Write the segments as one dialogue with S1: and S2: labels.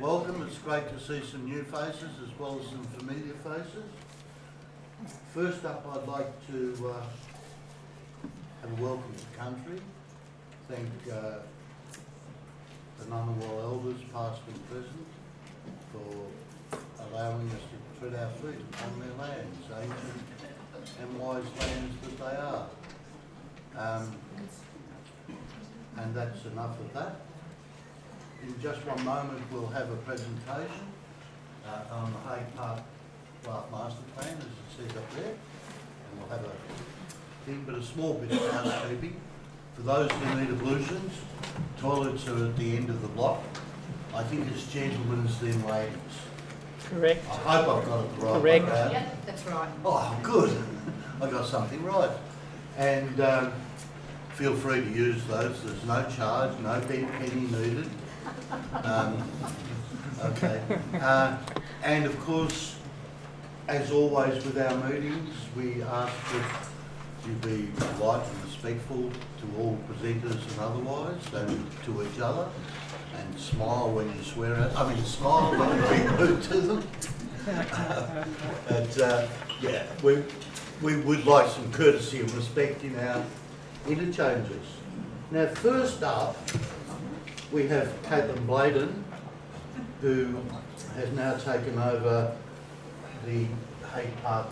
S1: welcome. It's great to see some new faces as well as some familiar faces. First up, I'd like to have a welcome to country. Thank the Ngunnawal elders, past and present, for allowing us to tread our feet on their lands, ancient and wise lands that they are. And that's enough of that. In just one moment we'll have a presentation on the Hague Park Draft Master Plan, as it says up there, and we'll have a thing, but a small bit of housekeeping. For those who need ablutions, toilets are at the end of the block. I think it's gentlemen's then ladies.
S2: Correct.
S1: I hope I've got it the right
S2: Correct.
S1: way around.
S3: Yep, that's right.
S1: Oh, good. I got something right. And feel free to use those. There's no charge, no penny needed. Okay. And of course, as always with our meetings, we ask that you be polite and respectful to all presenters and otherwise, and to each other, and smile when you swear at. I mean, smile when you're being rude to them. But yeah, we would like some courtesy and respect in our interchanges. Now, first up, we have Caitlin Bladen, who has now taken over the Hague Park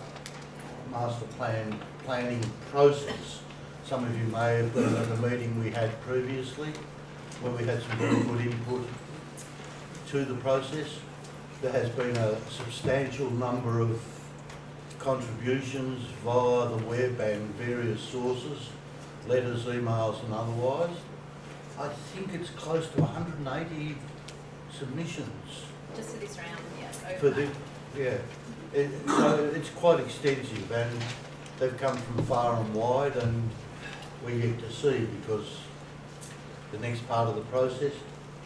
S1: Master Plan planning process. Some of you may have been at the meeting we had previously, where we had some very good input to the process. There has been a substantial number of contributions via the web and various sources, letters, emails and otherwise. I think it's close to 180 submissions.
S3: Just for this round, yes.
S1: For the, yeah. So it's quite extensive, and they've come from far and wide, and we get to see, because the next part of the process,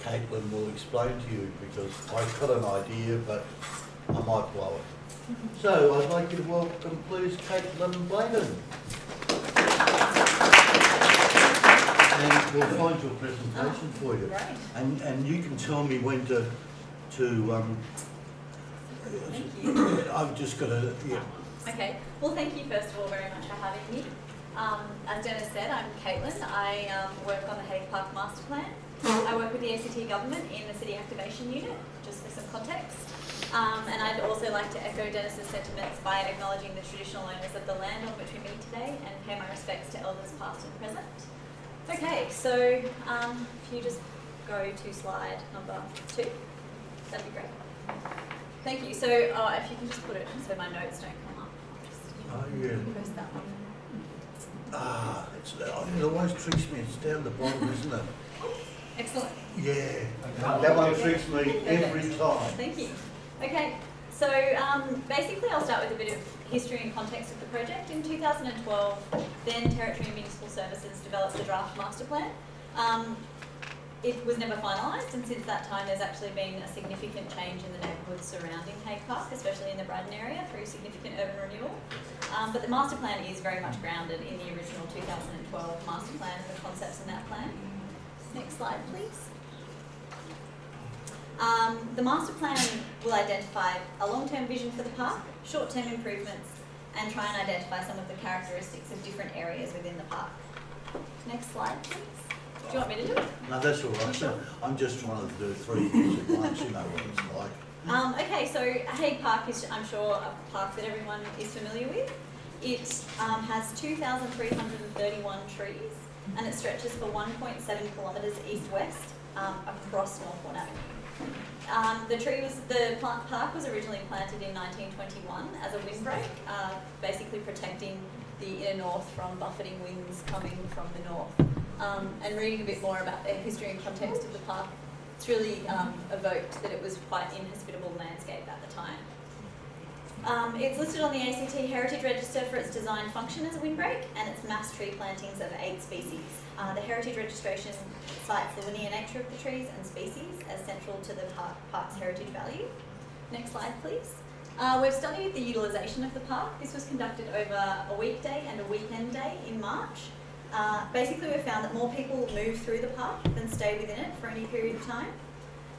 S1: Caitlin will explain to you, because I've got an idea, but I might blow it. So I'd like you to welcome, please, Caitlin Bladen. And we'll find your presentation for you.
S3: Great.
S1: And you can tell me when to
S3: Thank you.
S1: I've just got to, yeah.
S3: Okay. Well, thank you first of all very much for having me. As Dennis said, I'm Caitlin. I work on the Hague Park Master Plan. I work with the ACT Government in the City Activation Unit, just for some context. And I'd also like to echo Dennis's sentiments by acknowledging the traditional owners of the land on which we meet today and pay my respects to elders past and present. Okay, so if you just go to slide number 2, that'd be great. Thank you. So if you can just put it so my notes don't come up. I'll just press that one.
S1: It always tricks me. It's down the bottom, isn't it?
S3: Excellent.
S1: Yeah, that one tricks me every time.
S3: Thank you. Okay, so basically I'll start with a bit of history and context of the project. In 2012, then Territory and Municipal Services developed the draft master plan. It was never finalised, and since that time there's actually been a significant change in the neighbourhoods surrounding Hague Park, especially in the Braddon area, through significant urban renewal. But the master plan is very much grounded in the original 2012 master plan and the concepts in that plan. Next slide, please. The master plan will identify a long-term vision for the park, short-term improvements, and try and identify some of the characteristics of different areas within the park. Next slide, please. Do you want me to do it?
S1: No, that's all right.
S3: Sure.
S1: I'm just trying to do 3 things at once, you know what it's like.
S3: Okay, so Hague Park is, I'm sure, a park that everyone is familiar with. It has 2,331 trees, and it stretches for 1.7 kilometres east-west across Northbourne Avenue. The park was originally planted in 1921 as a windbreak, basically protecting the inner north from buffeting winds coming from the north. And reading a bit more about the history and context of the park, it's really evoked that it was quite an inhospitable landscape at the time. It's listed on the ACT Heritage Register for its design function as a windbreak and its mass tree plantings of 8 species. The Heritage Registration cites the linear nature of the trees and species as central to the park's heritage value. Next slide, please. We've studied the utilisation of the park. This was conducted over a weekday and a weekend day in March. Basically, we found that more people move through the park than stay within it for any period of time.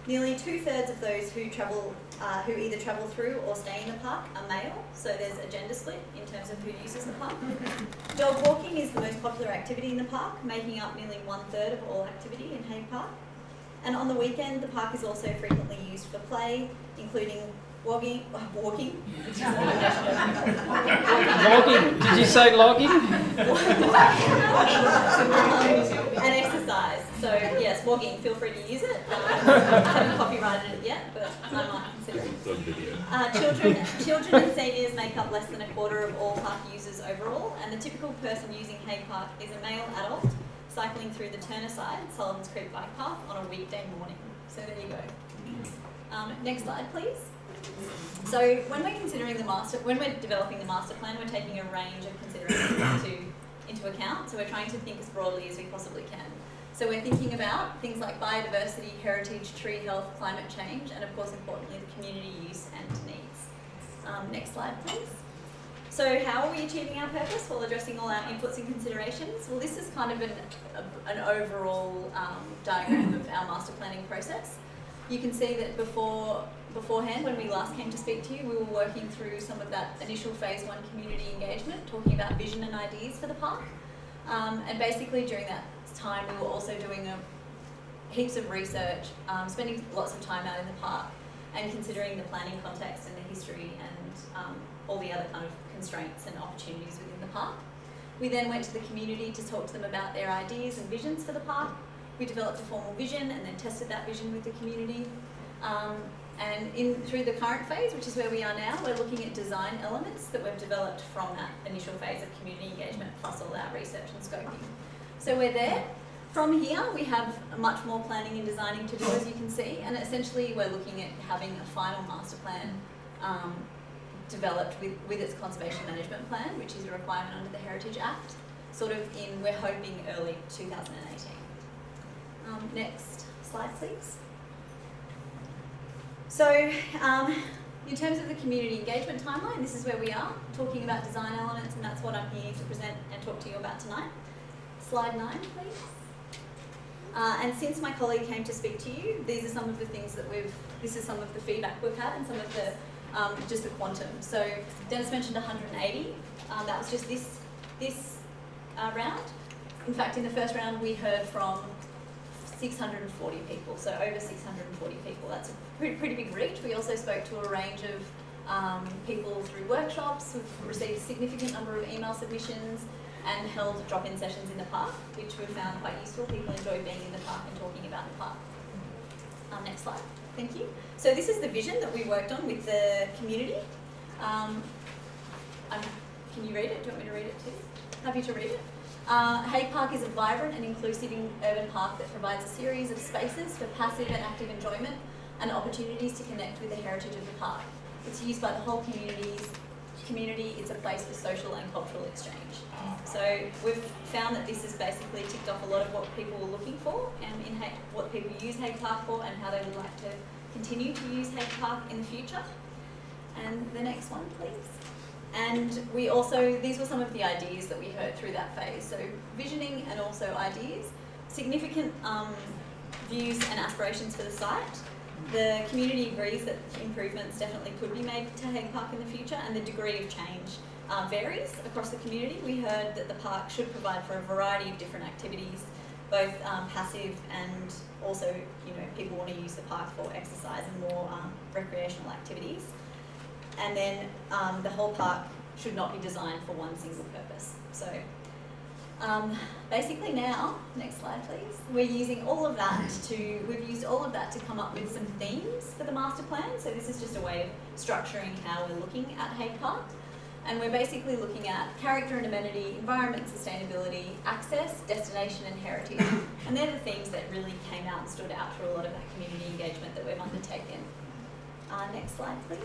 S3: Nearly 2/3 of those who either travel through or stay in the park are male, so there's a gender split in terms of who uses the park. Dog walking is the most popular activity in the park, making up nearly 1/3 of all activity in Hague Park. And on the weekend, the park is also frequently used for play, including walking, which is
S2: Logging? Did you say logging?
S3: and exercise. So yes, walking, feel free to use it. Haven't copyrighted it yet, but I might consider it. Children and seniors make up less than 1/4 of all park users overall, and the typical person using Hague Park is a male adult cycling through the Turnerside, Sullivan's Creek bike path on a weekday morning. So there you go. Next slide, please. So when we're developing the master plan, we're taking a range of considerations into account. So we're trying to think as broadly as we possibly can. So we're thinking about things like biodiversity, heritage, tree health, climate change, and of course, importantly, the community use and needs. Next slide, please. So how are we achieving our purpose while addressing all our inputs and considerations? Well, this is kind of an overall diagram of our master planning process. You can see that beforehand, when we last came to speak to you, we were working through some of that initial phase 1 community engagement, talking about vision and ideas for the park. And basically during that time, we were also doing heaps of research, spending lots of time out in the park, and considering the planning context and the history and all the other kind of constraints and opportunities within the park. We then went to the community to talk to them about their ideas and visions for the park. We developed a formal vision and then tested that vision with the community. And through the current phase, which is where we are now, we're looking at design elements that we've developed from that initial phase of community engagement plus all our research and scoping. So we're there. From here, we have much more planning and designing to do, as you can see, and essentially we're looking at having a final master plan developed with its conservation management plan, which is a requirement under the Heritage Act, sort of we're hoping early 2018. Next slide, please. So, in terms of the community engagement timeline, this is where we are, talking about design elements, and that's what I'm here to present and talk to you about tonight. Slide 9, please. And since my colleague came to speak to you, these are some of the things that this is some of the feedback we've had and some of the, just the quantum. So, Dennis mentioned 180, that was just this round. In fact, in the first round, we heard from 640 people, so over 640 people. That's a pretty big reach. We also spoke to a range of people through workshops. We've received a significant number of email submissions and held drop-in sessions in the park, which we found quite useful. People enjoy being in the park and talking about the park. Next slide. Thank you. So this is the vision that we worked on with the community. Can you read it? Do you want me to read it too? Happy to read it. Hague Park is a vibrant and inclusive urban park that provides a series of spaces for passive and active enjoyment and opportunities to connect with the heritage of the park. It's used by the whole community. It's a place for social and cultural exchange. So we've found that this has basically ticked off a lot of what people were looking for and what people use Hague Park for and how they would like to continue to use Hague Park in the future. And the next one, please. And we also, these were some of the ideas that we heard through that phase. So visioning and also ideas, significant views and aspirations for the site. The community agrees that improvements definitely could be made to Hague Park in the future, and the degree of change varies across the community. We heard that the park should provide for a variety of different activities, both passive and also, people want to use the park for exercise and more recreational activities. And then the whole park should not be designed for one single purpose. So basically now, next slide please, we're using all of that we've used all of that to come up with some themes for the master plan. So this is just a way of structuring how we're looking at Hague Park. And we're basically looking at character and amenity, environment and sustainability, access, destination and heritage. And they're the themes that really came out and stood out through a lot of that community engagement that we've undertaken. Next slide please.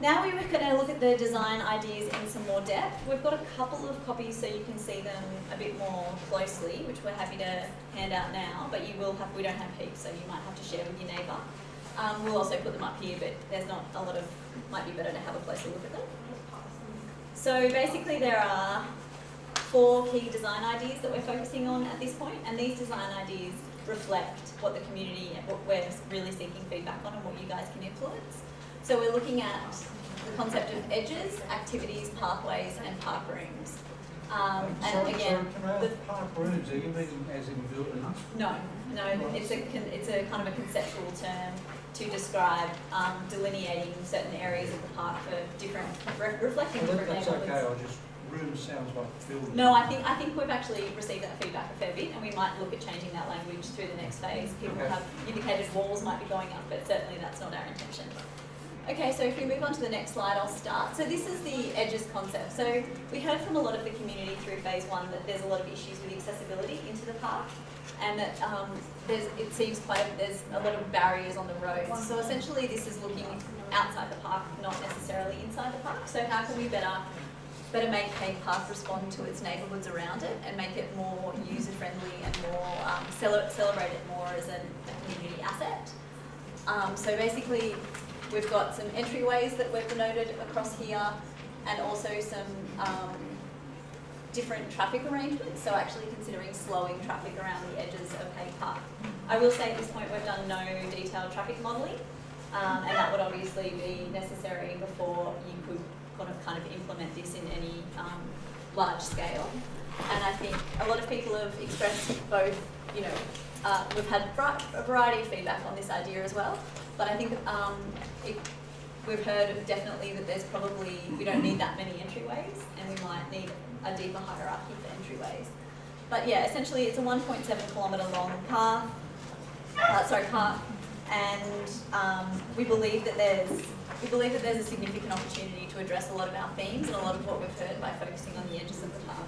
S3: Now we're going to look at the design ideas in some more depth. We've got a couple of copies so you can see them a bit more closely, which we're happy to hand out now, but we don't have heaps, so you might have to share with your neighbour. We'll also put them up here, but there's not a lot of, might be better to have a closer look at them. So basically there are 4 key design ideas that we're focusing on at this point, and these design ideas reflect what the community, what we're really seeking feedback on and what you guys can influence. So we're looking at the concept of edges, activities, pathways and park rooms. And again,
S4: can I ask park rooms, are you meaning as in buildings?
S3: no, it's a kind of a conceptual term to describe delineating certain areas of the park for different, reflecting different
S4: That's
S3: neighbourhoods.
S4: okay, I just, room sounds like buildings.
S3: No, I think we've actually received that feedback a fair bit, and we might look at changing that language through the next phase. People
S4: Okay.
S3: have indicated walls might be going up, but certainly that's not our intention. Okay, so if we move on to the next slide, I'll start. So this is the edges concept. So we heard from a lot of the community through phase one that there's a lot of issues with accessibility into the park, and that there's a lot of barriers on the roads. So essentially this is looking outside the park, not necessarily inside the park. So how can we better make Hay Park respond to its neighbourhoods around it and make it more user-friendly and more celebrate it more as a community asset? So basically, we've got some entryways that we've denoted across here, and also some different traffic arrangements. So actually considering slowing traffic around the edges of Hay Park. I will say at this point we've done no detailed traffic modelling, and that would obviously be necessary before you could kind of implement this in any large scale. And I think a lot of people have expressed both, we've had a variety of feedback on this idea as well, but I think we've heard definitely that there's probably, we don't need that many entryways, and we might need a deeper hierarchy for entryways. But yeah, essentially it's a 1.7 kilometre long park, and we believe that there's a significant opportunity to address a lot of our themes and a lot of what we've heard by focusing on the edges of the park.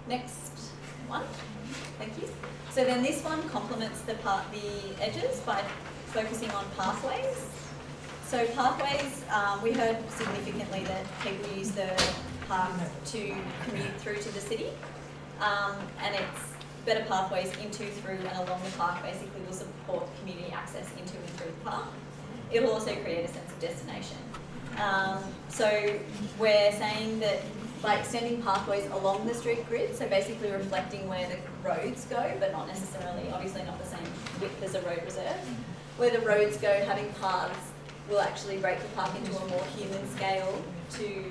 S3: Next one, thank you. So then this one complements the edges by focusing on pathways. So pathways, we heard significantly that people use the park to commute through to the city, and it's better pathways into, through and along the park basically will support community access into and through the park. It'll also create a sense of destination. So we're saying that by extending pathways along the street grid, so basically reflecting where the roads go, but not necessarily, obviously not the same width as a road reserve, where the roads go, having paths will actually break the park into a more human scale to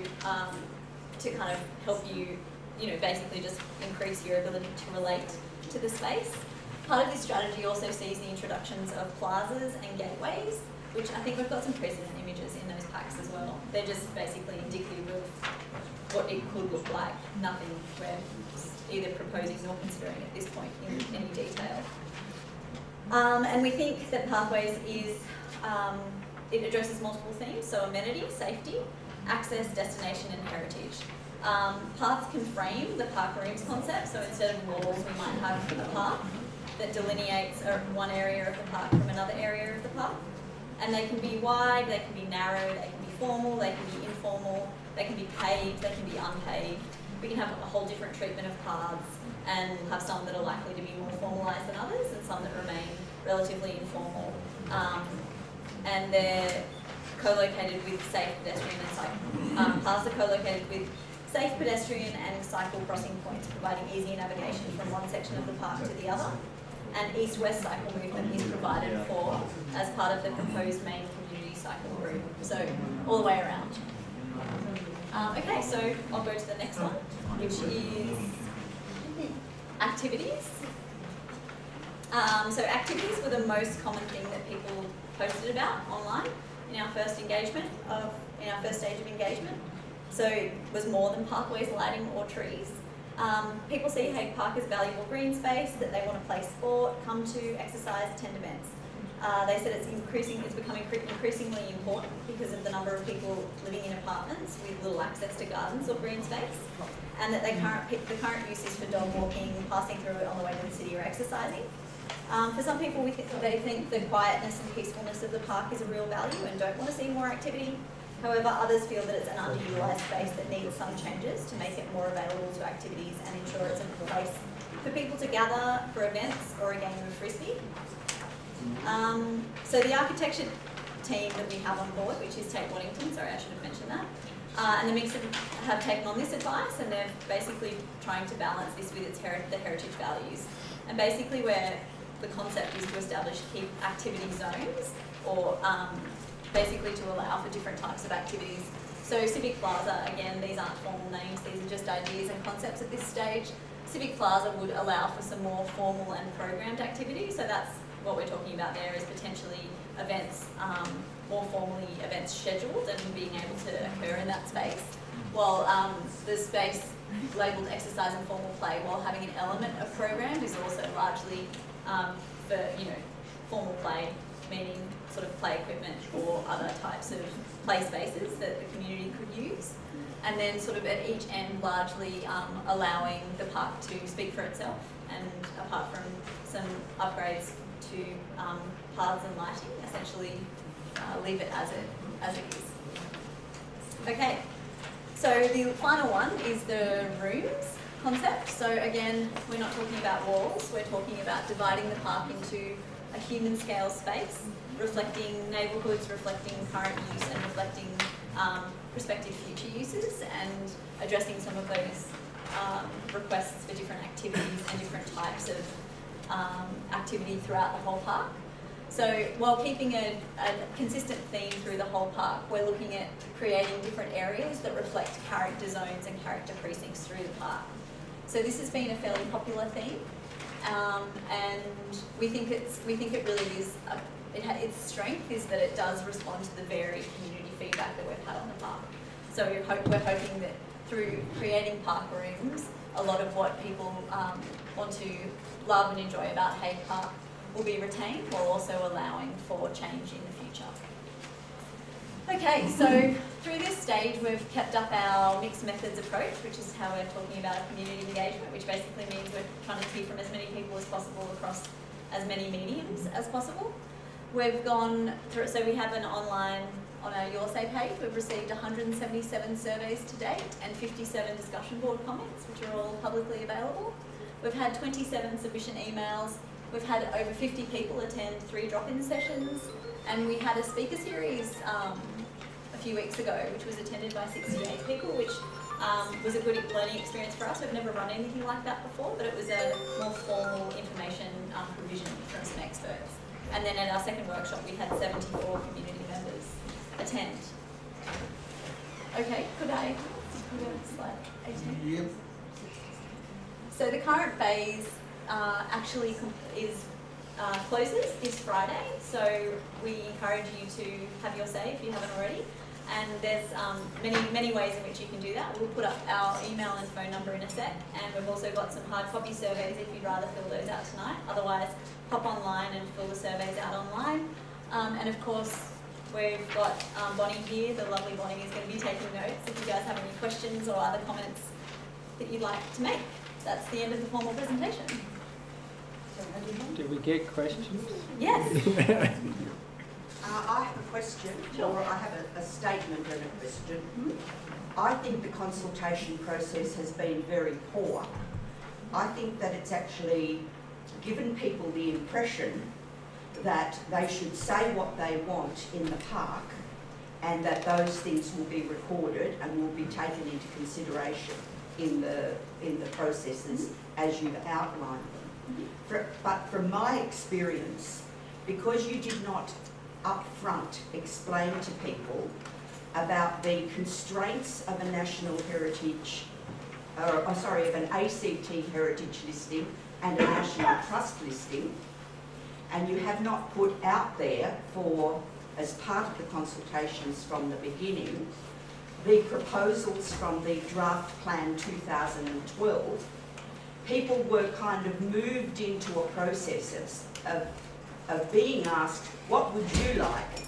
S3: kind of help you, basically just increase your ability to relate to the space. Part of this strategy also sees the introductions of plazas and gateways, which I think we've got some precedent images in those packs as well. They're just basically indicative of what it could look like. Nothing we're either proposing nor considering at this point in any detail. And we think that pathways it addresses multiple themes, so amenity, safety, access, destination and heritage. Paths can frame the park rooms concept, so instead of walls we might have a path that delineates one area of the park from another area of the park. And they can be wide, they can be narrow, they can be formal, they can be informal, they can be paved, they can be unpaved. We can have a whole different treatment of paths and have some that are likely to be more formalised than others and some that remain relatively informal. And they're co-located with safe pedestrian and cycle. Paths are co-located with safe pedestrian and cycle crossing points, providing easy navigation from one section of the park to the other. And east-west cycle movement is provided for as part of the proposed main community cycle route, so all the way around. Okay, so I'll go to the next one, which is activities. So activities were the most common thing that people posted about online in our first stage of engagement. So it was more than pathways, lighting or trees. People see Hay Park as valuable green space that they want to play sport, come to, exercise, attend events. They said it's becoming increasingly important because of the number of people living in apartments with little access to gardens or green space, and that the current use is for dog walking, passing through it on the way to the city or exercising. For some people, they think the quietness and peacefulness of the park is a real value and don't want to see more activity. However, others feel that it's an underutilised space that needs some changes to make it more available to activities and ensure it's a place for people to gather for events or a game of frisbee. So the architecture team that we have on board, which is Tate Waddington, sorry I should have mentioned that, and the Mix have taken on this advice, and they're basically trying to balance this with the heritage values. And basically we're the concept is to establish key activity zones, or basically to allow for different types of activities. So Civic Plaza, again, these aren't formal names, these are just ideas and concepts at this stage. Civic Plaza would allow for some more formal and programmed activities, so that's what we're talking about there, is potentially events, more formally events scheduled and being able to occur in that space, while the space labelled exercise and formal play, while having an element of programmed, is also largely for, you know, formal play, meaning sort of play equipment or other types of play spaces that the community could use. And then sort of at each end, largely allowing the park to speak for itself, and apart from some upgrades to paths and lighting, essentially leave it as it is. Okay, so the final one is the rooms concept. So again, we're not talking about walls, we're talking about dividing the park into a human scale space, reflecting neighbourhoods, reflecting current use, and reflecting prospective future uses, and addressing some of those requests for different activities and different types of activity throughout the whole park. So while keeping a consistent theme through the whole park, we're looking at creating different areas that reflect character zones and character precincts through the park. So this has been a fairly popular theme, and we think it really is. Its strength is that it does respond to the varied community feedback that we've had on the park. So we're hoping that through creating park rooms, a lot of what people want to love and enjoy about Hague Park will be retained, while also allowing for change in the future. Okay, so through this stage we've kept up our mixed methods approach, which is how we're talking about community engagement, which basically means we're trying to hear from as many people as possible across as many mediums as possible. We've gone through, so we have an online, on our Your Say page, we've received 177 surveys to date and 57 discussion board comments, which are all publicly available. We've had 27 submission emails. We've had over 50 people attend 3 drop-in sessions, and we had a speaker series a few weeks ago, which was attended by 68 people, which was a good learning experience for us. We've never run anything like that before, but it was a more formal information provision from some experts. And then at our second workshop, we had 74 community members attend. Okay, could I go to slide 18?
S1: Yep.
S3: So the current phase actually closes this Friday, so we encourage you to have your say if you haven't already. And there's many ways in which you can do that. We'll put up our email and phone number in a sec, and we've also got some hard copy surveys if you'd rather fill those out tonight. Otherwise, hop online and fill the surveys out online. And of course, we've got Bonnie here. The lovely Bonnie is going to be taking notes if you guys have any questions or other comments that you'd like to make. That's the end of the formal presentation.
S2: Do we get questions?
S3: Yes.
S5: I have a question, or I have a statement and a question. I think the consultation process has been very poor. I think that it's actually given people the impression that they should say what they want in the park, and that those things will be recorded and will be taken into consideration in the processes as you've outlined them. But from my experience, because you did not up front explain to people about the constraints of a national heritage, of an ACT heritage listing and a national trust listing, and you have not put out there as part of the consultations from the beginning, the proposals from the draft plan 2012, people were kind of moved into a process of being asked, what would you like?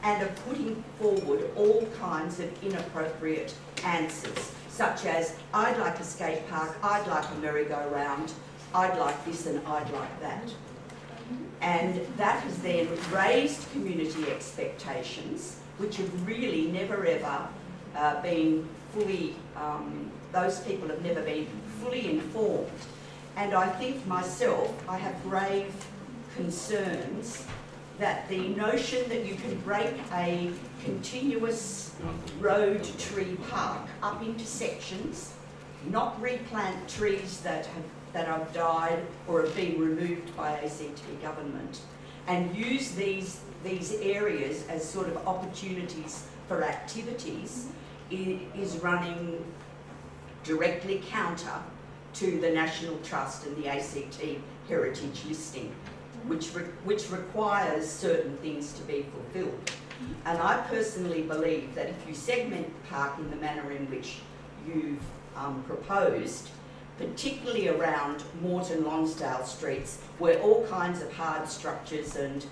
S5: And of putting forward all kinds of inappropriate answers, such as, I'd like a skate park, I'd like a merry-go-round, I'd like this and I'd like that. And that has then raised community expectations, which have really never ever been fully, those people have never been fully informed. And I think myself, I have grave concerns that the notion that you can break a continuous road tree park up into sections, not replant trees that that have died or have been removed by ACT government, and use these areas as sort of opportunities for activities is running directly counter to the National Trust and the ACT heritage listing, which requires certain things to be fulfilled. And I personally believe that if you segment the park in the manner in which you've proposed, particularly around Moreton Lonsdale streets, where all kinds of hard structures and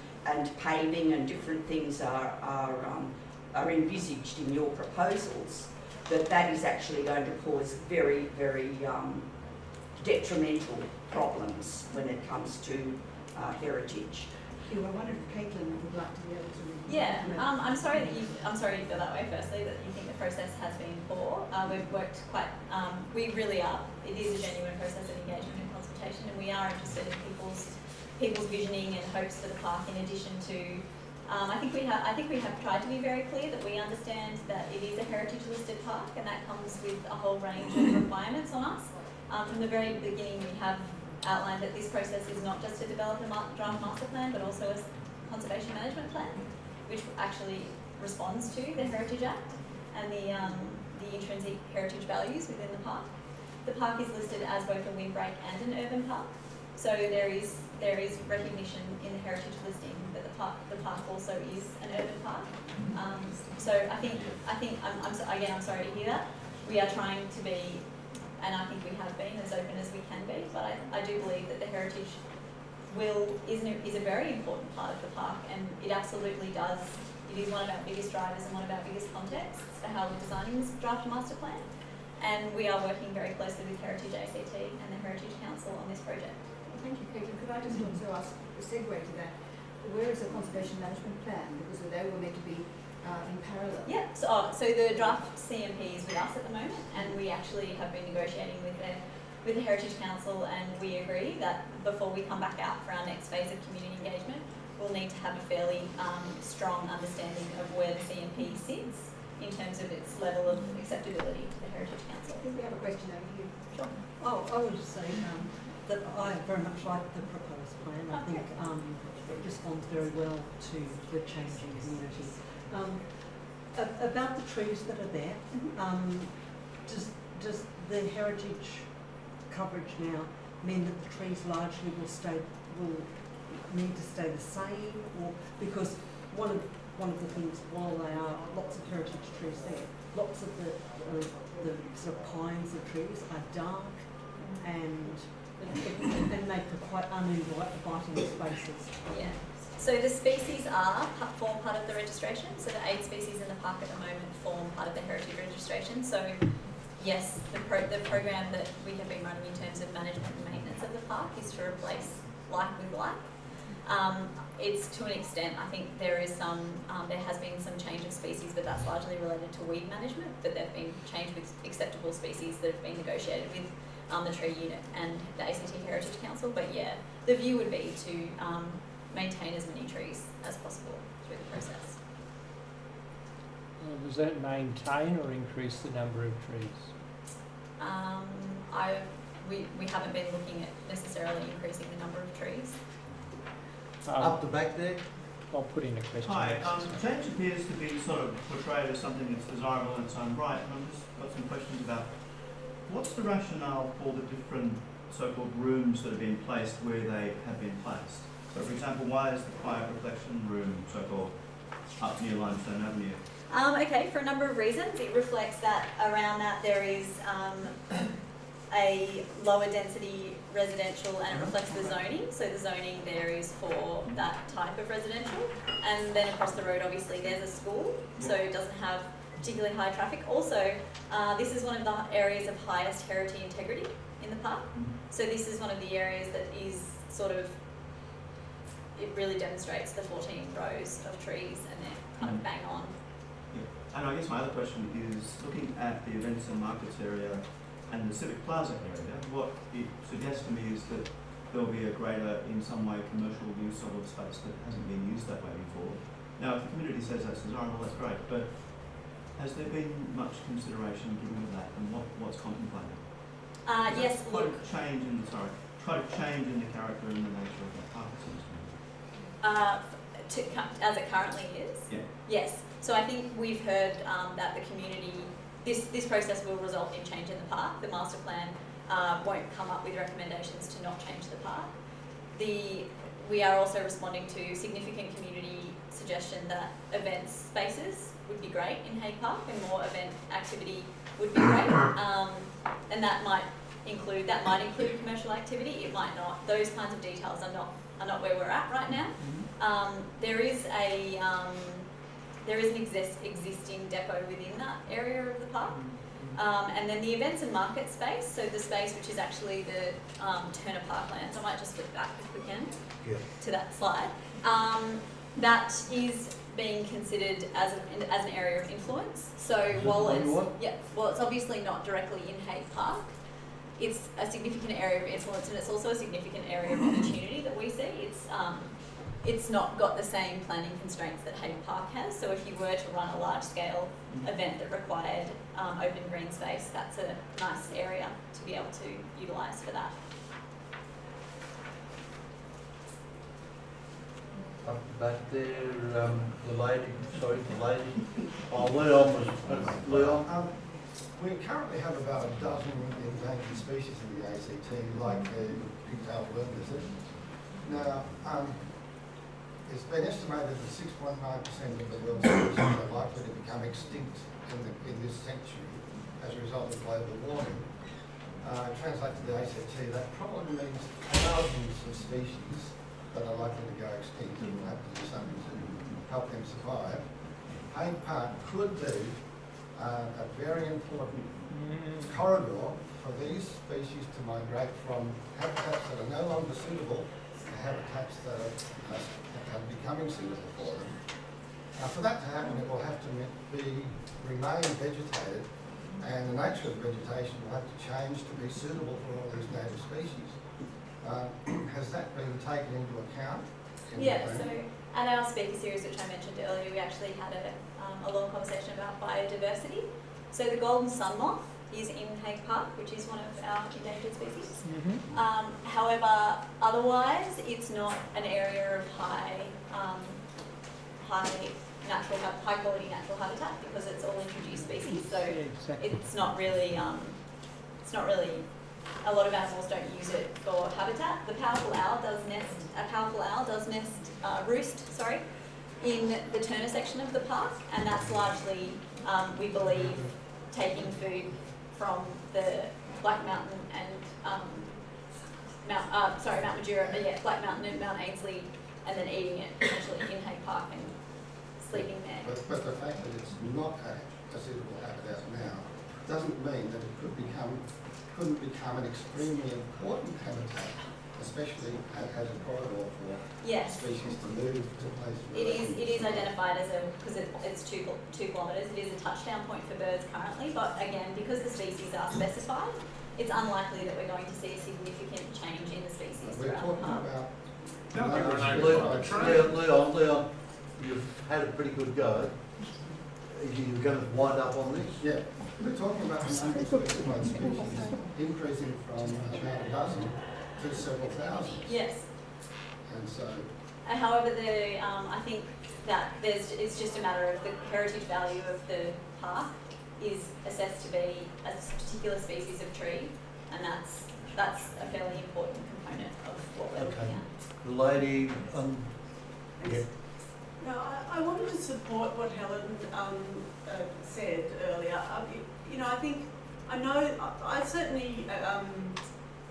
S5: paving and different things are envisaged in your proposals, that is actually going to cause very, very detrimental problems when it comes to heritage.
S6: Hugh, I wondered if Caitlin would like to be able to...
S3: Yeah, I'm sorry you feel that way, firstly, that you think the process has been poor. We've worked quite, we really are, it is a genuine process of engagement and consultation, and we are interested in people's visioning and hopes for the park, in addition to, I think we have tried to be very clear that we understand that it is a heritage listed park, and that comes with a whole range of requirements on us. From the very beginning, we have outlined that this process is not just to develop a draft master plan, but also a conservation management plan, which actually responds to the Heritage Act and the intrinsic heritage values within the park. The park is listed as both a windbreak and an urban park, so there is recognition in the heritage listing that the park also is an urban park. So I think I'm sorry to hear that. We are trying to be, and I think we have been, as open as we can be, but I do believe that the heritage is a very important part of the park, and it absolutely does. It is one of our biggest drivers and one of our biggest contexts for how we're designing this draft master plan. And we are working very closely with Heritage ACT and the Heritage Council on this project.
S6: Thank you, Caitlin. Could I just also ask a segue to that? Where is the conservation management plan? Because they were meant to be in parallel.
S3: Yeah, so the draft CMP is with us at the moment, and we actually have been negotiating with the Heritage Council, and we agree that before we come back out for our next phase of community engagement, we'll need to have a fairly strong understanding of where the CMP sits in terms of its level of acceptability to the Heritage Council.
S6: We have a question over here.
S3: Sure.
S7: Oh, I would just say that I very much like the proposed plan. I think it responds very well to the changing community. About the trees that are there, does the heritage coverage now mean that the trees largely will need to stay the same, or because one of the things, while there are lots of heritage trees there, lots of the sort of pines and trees are dark and make for quite uninviting spaces.
S3: Yeah. So the species form part of the registration. So the 8 species in the park at the moment form part of the heritage registration. So yes, the program that we have been running in terms of management and maintenance of the park is to replace like with like. It's to an extent, I think there has been some change of species, but that's largely related to weed management, but there have been change with acceptable species that have been negotiated with the tree unit and the ACT Heritage Council. But yeah, the view would be to maintain as many trees as possible through the process.
S2: Does that maintain or increase the number of trees?
S3: We haven't been looking at necessarily increasing the number of trees.
S1: Up the back there.
S2: I'll put in a question.
S8: Hi, change appears to be sort of portrayed as something that's desirable in its own right, and I've just got some questions about what's the rationale for the different so-called rooms that have been placed where they have been placed? So, for example, why is the quiet reflection room so-called up near Limestone Avenue?
S3: Okay, for a number of reasons. It reflects that around that there is a lower density residential, and it reflects the zoning. So the zoning there is for that type of residential. And then across the road, obviously, there's a school, so it doesn't have particularly high traffic. Also, this is one of the areas of highest heritage integrity in the park. So this is one of the areas that is sort of, it really demonstrates the 14 rows of trees, and they're kind of bang on.
S8: Yeah. And I guess my other question is, looking at the events and markets area and the Civic Plaza area, what it suggests to me is that there'll be a greater, in some way, commercial use of a space that hasn't been used that way before. Now, if the community says that's desirable, that's great, but has there been much consideration given to that, and what's contemplated?
S3: Yes,
S8: Try
S3: look,
S8: to change in, sorry, try to change in the character and the nature of the park, it seems to me.
S3: as it currently is.
S8: Yeah.
S3: Yes. So I think we've heard that the community, this process will result in change in the park. The master plan won't come up with recommendations to not change the park. We are also responding to significant community suggestion that event spaces would be great in Hague Park and more event activity would be great. And that might include commercial activity. It might not. Those kinds of details are not where we're at right now. There is an existing depot within that area of the park. And then the events and market space, so the space which is actually the Turner Parklands, I might just flip back if we can to that slide. That is being considered as an area of influence. So while it's obviously not directly in Hague Park, it's a significant area of influence, and it's also a significant area of opportunity that we see. It's not got the same planning constraints that Hague Park has. So if you were to run a large-scale event that required open green space, that's a nice area to be able to utilise for that.
S1: Up back there, the lady. Oh, Leon.
S9: We currently have about a dozen endangered species in the ACT, like the pigtail worm lizard. Now, it's been estimated that 6.9% of the world's species are likely to become extinct in this century as a result of global warming. Translated to the ACT, that probably means thousands of species that are likely to go extinct, and we'll have to do something to help them survive. Hague Park could be a very important corridor for these species to migrate from habitats that are no longer suitable to habitats that are becoming suitable for them. Now, for that to happen, it will have to remain vegetated, and the nature of the vegetation will have to change to be suitable for all these native species. Has that been taken into account?
S3: So at our speaker series, which I mentioned earlier, we actually had a long conversation about biodiversity. So the golden sun moth is in Hague Park, which is one of our endangered species. However, otherwise, it's not an area of high quality natural habitat because it's all introduced species. So it's not really a lot of animals don't use it for habitat. The powerful owl does roost in the Turner section of the park, and that's largely, we believe, taking food from the Black Mountain and Mount Majura, Black Mountain and Mount Ainslie, and then eating it essentially in Hague Park and sleeping there.
S9: But the fact that it's not a suitable habitat now doesn't mean that it couldn't become an extremely important habitat, especially as a corridor for species to move to places.
S3: It is identified as because it's 2 kilometres. It is a touchdown point for birds currently, but again, because the species are specified, it's unlikely that we're going to see a significant change in the species
S9: We're
S3: throughout the
S9: talking
S3: park.
S9: about
S1: Leon, you've had a pretty good go. Are you going to wind up on this?
S9: Yeah, we're talking about an unspecified species increasing from about a dozen to several thousand.
S3: Yes.
S9: And so.
S3: However, I think that it's just a matter of the heritage value of the park is assessed to be a particular species of tree, and that's a fairly important component of what we're looking at.
S1: The lady, yeah.
S10: No, I wanted to support what Helen said earlier. I certainly,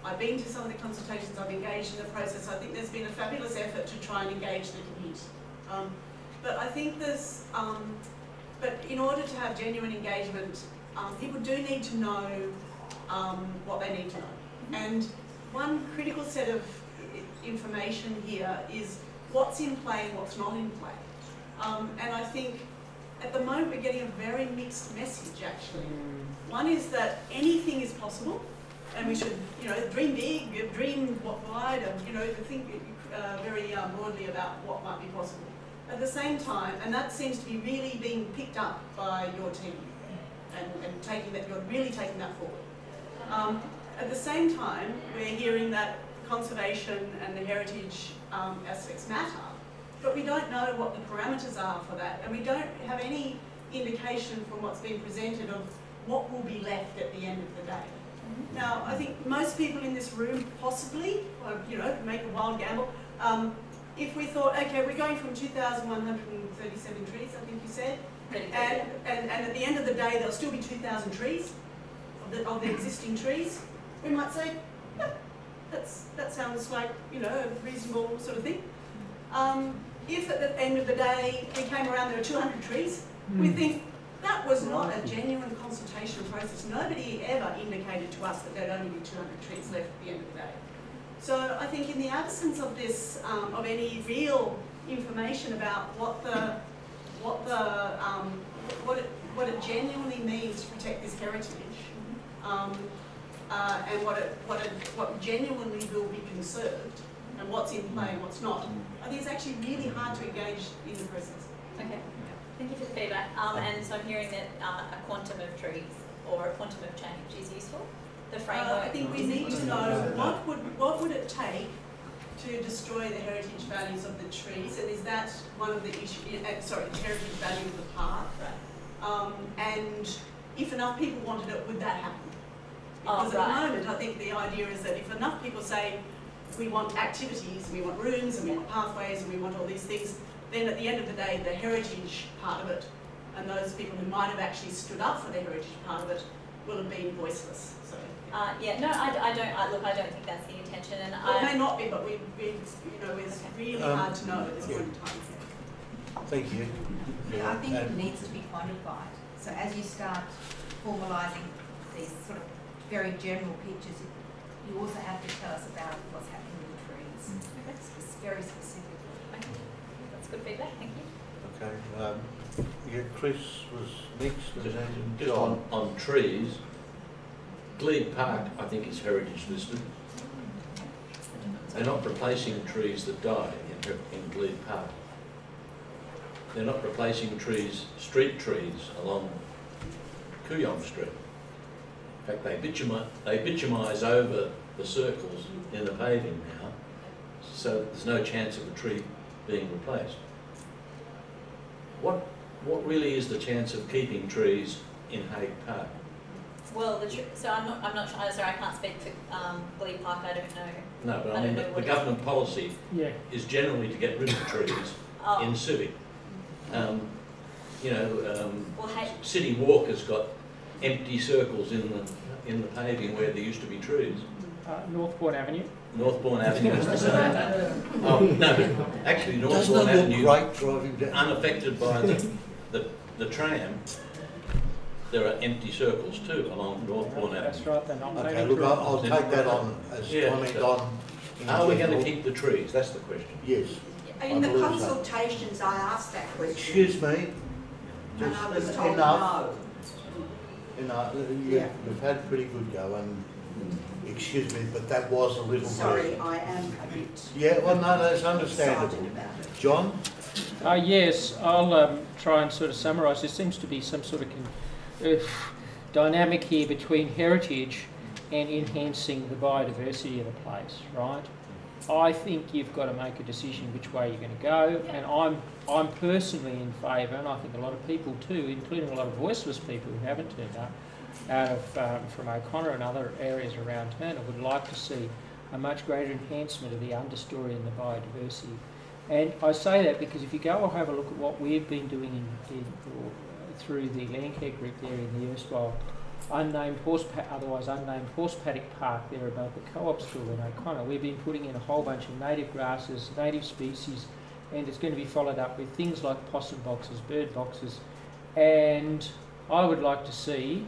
S10: I've been to some of the consultations, I've engaged in the process. I think there's been a fabulous effort to try and engage the community. But I think but in order to have genuine engagement, people do need to know what they need to know. And one critical set of information here is what's in play and what's not in play. And I think at the moment we're getting a very mixed message actually. One is that anything is possible and we should, dream big, dream wide, and, think very broadly about what might be possible. At the same time, and that seems to be really being picked up by your team and you're really taking that forward. at the same time, we're hearing that conservation and the heritage aspects matter, but we don't know what the parameters are for that, and we don't have any indication from what's been presented of what will be left at the end of the day. Now, I think most people in this room possibly, or, you know, make a wild gamble, if we thought, okay, we're going from 2,137 trees, I think you said, and at the end of the day there'll still be 2,000 trees of the existing trees, we might say, yeah, that sounds like, you know, a reasonable sort of thing. If at the end of the day we came around, there were 200 trees, we think that was not a genuine consultation process. Nobody ever indicated to us that there'd only be 200 trees left at the end of the day. So I think in the absence of this, of any real information about what it genuinely means to protect this heritage, and what genuinely will be conserved, and what's in play and what's not, I think it's actually really hard to engage in the process.
S3: Okay, thank you for the feedback. And so I'm hearing that a quantum of trees or a quantum of change is useful. The framework.
S10: I think we need to know what would it take to destroy the heritage values of the trees, and is that one of the issues? Sorry, the heritage value of the park. Right. And if enough people wanted it, would that happen? Because at the moment, I think the idea is that if enough people say we want activities, we want rooms, and we want pathways, and we want all these things, then at the end of the day, the heritage part of it, and those people who might have actually stood up for the heritage part of it, will have been voiceless. So.
S3: Yeah, no, I don't think that's the intention, and
S10: well, it may not be, but you know, it's really hard to know at this point in time.
S1: Thank you.
S11: Yeah, I think it needs to be quantified. So as you start formalising these sort of very general pictures, you also have to tell us about what's happening with the trees. It's very specific.
S3: Okay. That's good feedback. Thank you.
S1: Okay. Yeah, Chris was next.
S12: Just on trees, Glebe Park, I think, is heritage listed. They're not replacing trees that die in Glebe Park. They're not replacing trees, street trees along Kooyong Street. In fact, they bitumise over the circles in the paving now, so there's no chance of a tree being replaced. What really is the chance of keeping trees in Hague Park?
S3: Well, so I'm not sure. Sorry, I can't speak for Glebe Park. I don't know.
S12: No, but I mean the government policy is generally to get rid of trees in Civic. You know, City Walk has got empty circles in the paving where there used to be trees.
S2: Northbourne Avenue.
S12: Northbourne Avenue is the same. No, but actually Northbourne Avenue, unaffected by the tram, there are empty circles too along Northbourne Avenue.
S2: That's right, they're not.
S1: Okay, look, I'll take that on as comment on.
S12: Are we going to keep the trees? That's the question.
S1: Yes.
S5: In the consultations, I asked that question.
S1: Excuse me.
S5: And I was told
S1: enough.
S5: no.
S1: Enough.
S5: Yeah.
S1: You've had a pretty good go, and excuse me, but that was a little.
S5: Sorry, I am a bit.
S1: Yeah, well, no, that's understandable. John.
S2: Yes, I'll try and sort of summarise. There seems to be some sort of dynamic here between heritage and enhancing the biodiversity of the place, right? I think you've got to make a decision which way you're going to go, and I'm personally in favour, and I think a lot of people too, including a lot of voiceless people who haven't turned up, out of from O'Connor and other areas around Turner, would like to see a much greater enhancement of the understory and the biodiversity. And I say that because if you go and have a look at what we've been doing through the Landcare group there in the erstwhile otherwise unnamed horse paddock park there above the co-op school in O'Connor, we've been putting in a whole bunch of native grasses, native species, and it's going to be followed up with things like possum boxes, bird boxes, and I would like to see,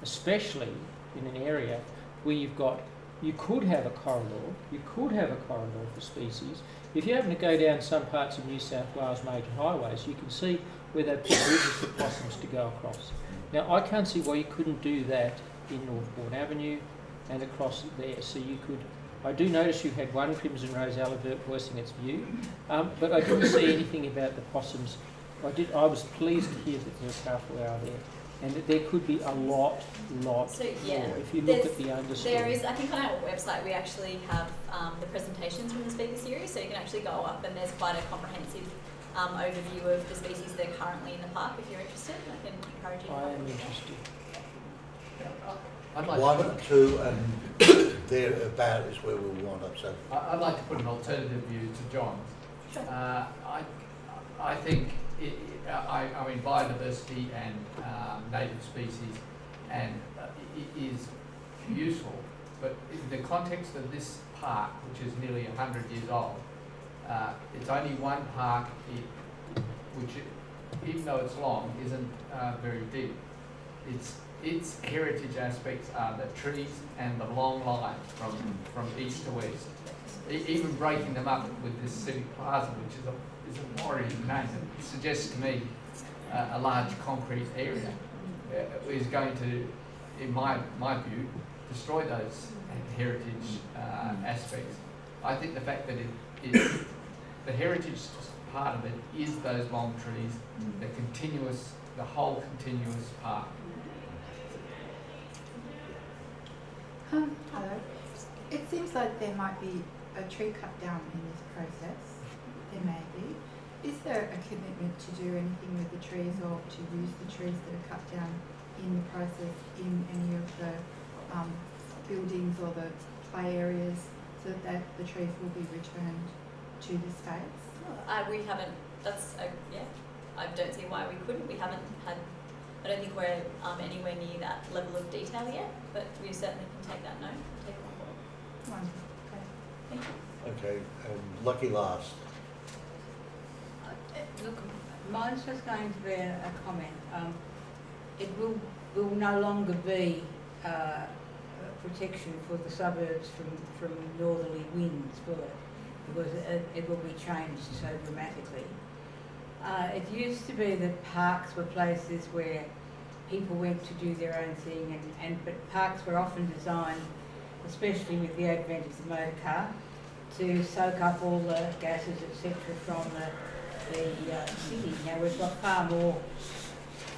S2: especially in an area where you could have a corridor for species. If you happen to go down some parts of New South Wales major highways, you can see where they put bridges for possums to go across. Now, I can't see why you couldn't do that in Northbourne Avenue and across there. So you could, I do notice you had one Crimson Rose Alivert voicing its view, but I didn't see anything about the possums. I was pleased to hear that there was half an hour there. and that there could be a lot
S3: So, yeah,
S2: more if you look at the understory.
S3: There is, I think on our website we actually have the presentations from the speaker series, so you can actually go up and there's quite a comprehensive overview of the species that are currently in the park. If you're interested, I can encourage you to
S2: I
S3: have a
S2: am
S3: look at that.
S2: interested.
S13: I'd like
S1: 1, 2 and thereabout is where we'll wind up. So
S13: I'd like to put an alternative view to John's.
S3: Sure.
S13: I think I mean biodiversity and native species and is useful, but in the context of this park, which is nearly 100 years old, it's only one park which, even though it's long, isn't very deep. Its heritage aspects are the trees and the long lines from east to west. Even breaking them up with this civic plaza, which is a warrior's name, it suggests to me a large concrete area is going to, in my view, destroy those heritage aspects. I think the fact that the heritage part of it is those long trees, the whole continuous park.
S11: Hello. It seems like there might be a tree cut down in this process. There may be. Is there a commitment to do anything with the trees or to use the trees that are cut down in the process in any of the buildings or the play areas so that the trees will be returned to the space?
S3: We haven't, I don't see why we couldn't. We haven't had, I don't think we're anywhere near that level of detail yet, but we certainly can take that note and take it on board.
S11: Wonderful. Okay.
S3: Thank you.
S1: okay, lucky last.
S14: Look, mine's just going to be a comment. It will no longer be protection for the suburbs from northerly winds, will it? Because it will be changed so dramatically. It used to be that parks were places where people went to do their own thing, but parks were often designed, especially with the advent of the motor car, to soak up all the gases, etc., from the city. Now we've got far more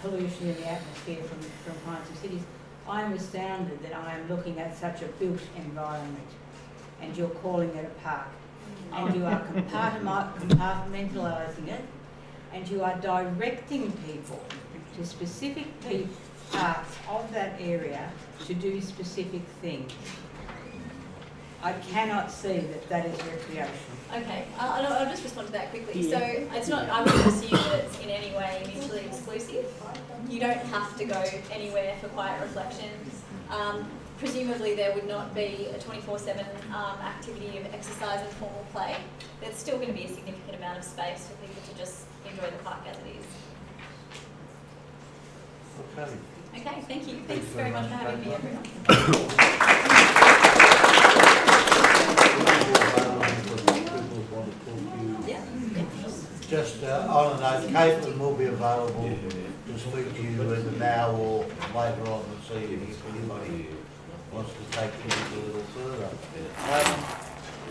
S14: pollution in the atmosphere from kinds of cities. I am astounded that I am looking at such a built environment and you're calling it a park. And you are compartmentalising it, and you are directing people to specific parts of that area to do specific things. I cannot see that is recreation.
S3: Okay, I'll just respond to that quickly. So it's not, I wouldn't assume that it's in any way mutually exclusive. You don't have to go anywhere for quiet reflection. Presumably there would not be a 24/7 activity of exercise and formal play. There's still going to be a significant amount of space for people to just enjoy the park as it is.
S1: Okay.
S3: Okay, thank you. Thanks very much for having me, everyone. Yeah.
S1: Just on a note, Caitlin will be available to speak to you either now or later on this evening if anybody wants to take things a little further.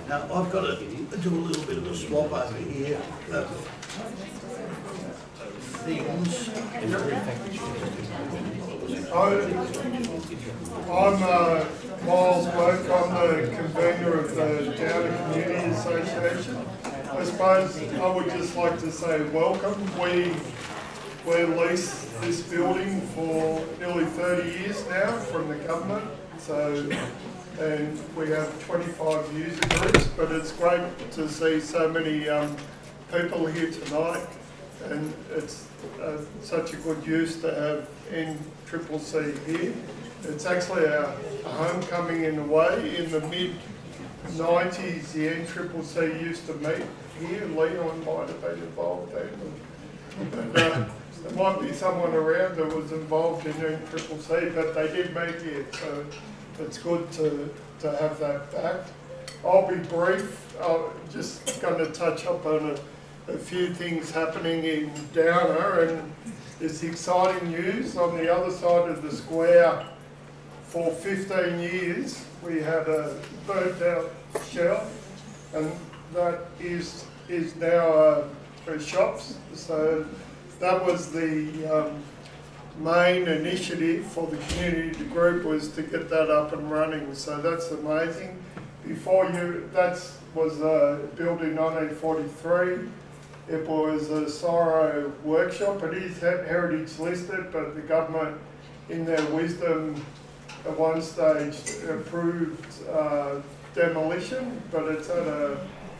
S1: Now I've got to do a little bit of a swap over here. Things.
S15: I'm Miles Woke. I'm the convener of the Downer Community Association. I suppose I would just like to say welcome. We leased this building for nearly 30 years now from the government. And we have 25 user groups, but it's great to see so many people here tonight, and it's such a good use to have NCCC here. It's actually a homecoming in a way. In the mid-90s, the NCCC used to meet here. Leon might have been involved then. There might be someone around that was involved in NCCC, but they did meet here, so it's good to have that back. I'll be brief. I'm just going to touch up on a few things happening in Downer, and it's exciting news. On the other side of the square, for 15 years, we had a burnt out shell, and that is now a shops. So that was the main initiative for the community group was to get that up and running. So that's amazing. That was built in 1943. It was a Sorrow workshop. It is heritage listed, but the government, in their wisdom, at one stage approved demolition, but it's at a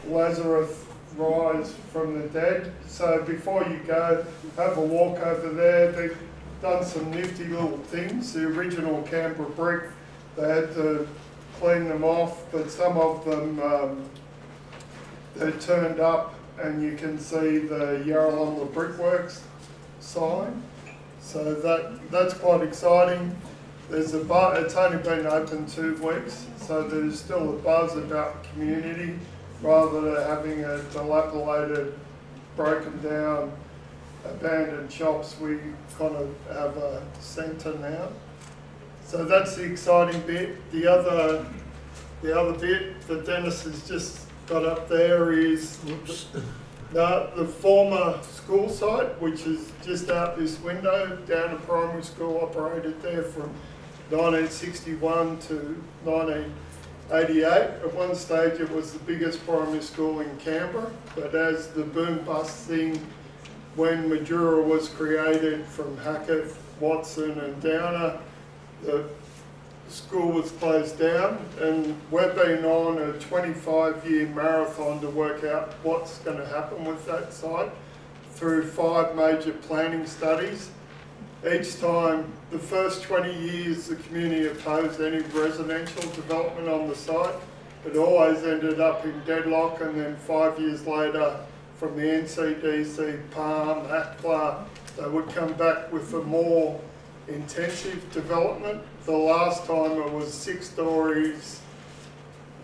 S15: Lazarus rise from the dead. So before you go, have a walk over there. They've done some nifty little things. The original Canberra brick, they had to clean them off, but some of them they turned up, and you can see the Yarralumla Brickworks sign. So that's quite exciting. There's a buzz. It's only been open 2 weeks, so there's still a buzz about community, rather than having a dilapidated, broken down, abandoned shops. We kind of have a centre now. So that's the exciting bit. The other bit that Dennis has just got up there is the former school site, which is just out this window. Down a primary school operated there from 1961 to 1988. At one stage it was the biggest primary school in Canberra, but as the boom bust thing, when Majura was created from Hackett, Watson and Downer, the school was closed down, and we've been on a 25-year marathon to work out what's going to happen with that site through 5 major planning studies. Each time, the first 20 years, the community opposed any residential development on the site. It always ended up in deadlock, and then 5 years later, from the NCDC, Palm, ACLA, they would come back with a more intensive development. The last time it was 6 stories,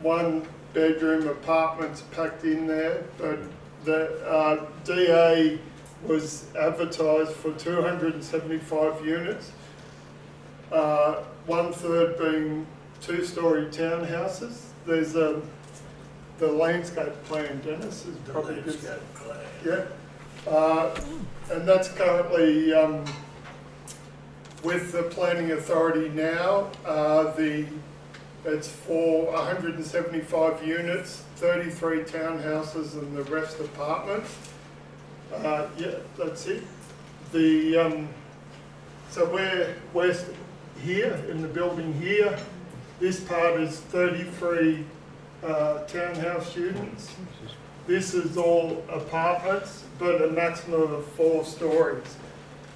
S15: 1-bedroom apartments packed in there, but the DA was advertised for 275 units, 1/3 being 2-story townhouses. There's the landscape plan, Dennis, is probably good. Yeah, and that's currently with the planning authority now. It's for 175 units, 33 townhouses and the rest apartments. Yeah, that's it. So we're here in the building here. This part is 33 townhouse units. This is all apartments, but a maximum of 4 stories.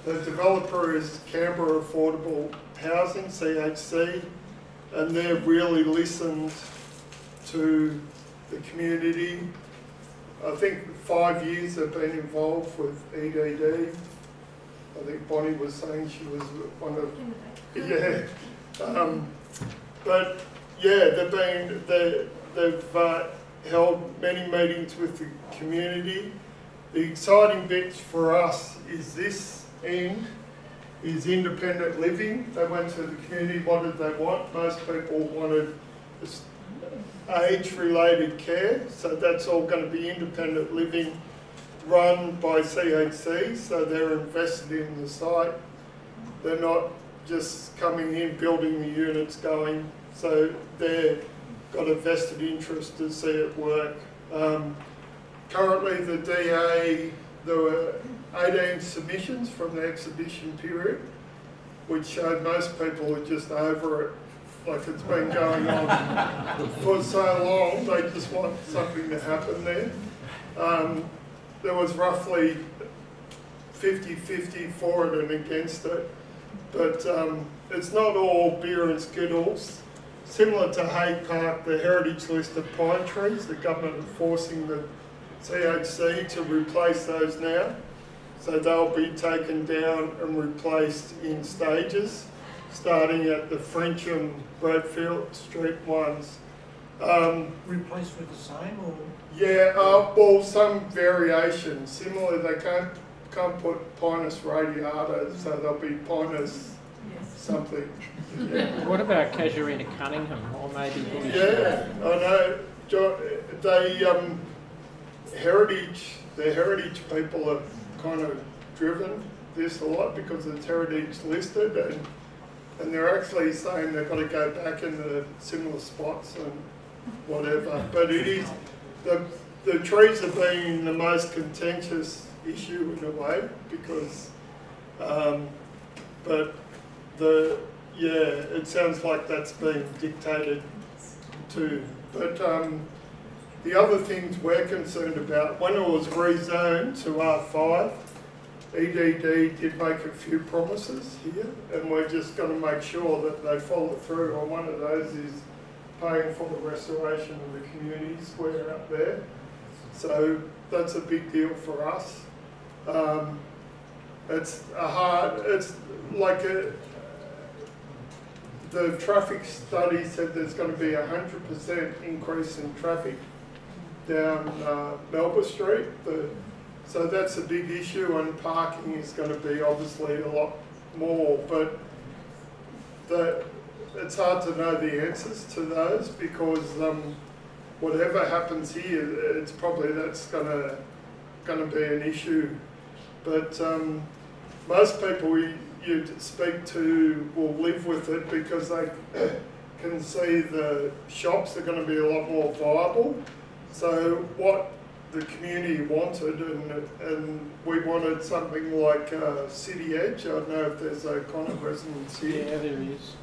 S15: The developer is Canberra Affordable Housing, CHC, and they've really listened to the community. I think 5 years they've been involved with EDD. I think Bonnie was saying she was one of, yeah. But yeah, they've held many meetings with the community. The exciting bit for us is this end, is independent living. They went to the community, what did they want? Most people wanted age-related care, so that's all going to be independent living run by CHC, so they're invested in the site. They're not just coming in, building the units, going, so they've got a vested interest to see it work. Currently the DA, there were 18 submissions from the exhibition period, which showed most people are just over it. Like it's been going on for so long, they just want something to happen there. There was roughly 50-50 for it and against it, but it's not all beer and skittles. Similar to Hay Park, the heritage list of pine trees, the government are forcing the CHC to replace those now. So they'll be taken down and replaced in stages, starting at the Frencham, Bradfield Street ones.
S4: Replaced with the same, or?
S15: Yeah, well, some variation. Similarly, they can't put Pinus radiata, so there'll be Pinus something. Yeah.
S2: What about Casuarina Cunningham, or maybe?
S15: Yeah, I know. The heritage people are kind of driven this a lot because it's heritage listed, and they're actually saying they've got to go back in the similar spots and whatever. But it is, the trees have been the most contentious issue in a way because, but it sounds like that's being dictated too. But the other things we're concerned about, when it was rezoned to R5, EDD did make a few promises here, and we're just going to make sure that they follow through. And one of those is paying for the restoration of the community square up there. So that's a big deal for us. It's like the traffic study said there's going to be 100% increase in traffic down Melba Street. So that's a big issue, and parking is going to be obviously a lot more, but it's hard to know the answers to those because whatever happens here, it's probably that's going to be an issue. But most people you speak to will live with it because they can see the shops are going to be a lot more viable. So what the community wanted, and we wanted something like City Edge. I don't know if there's a kind of residence here.
S2: Yeah, there is.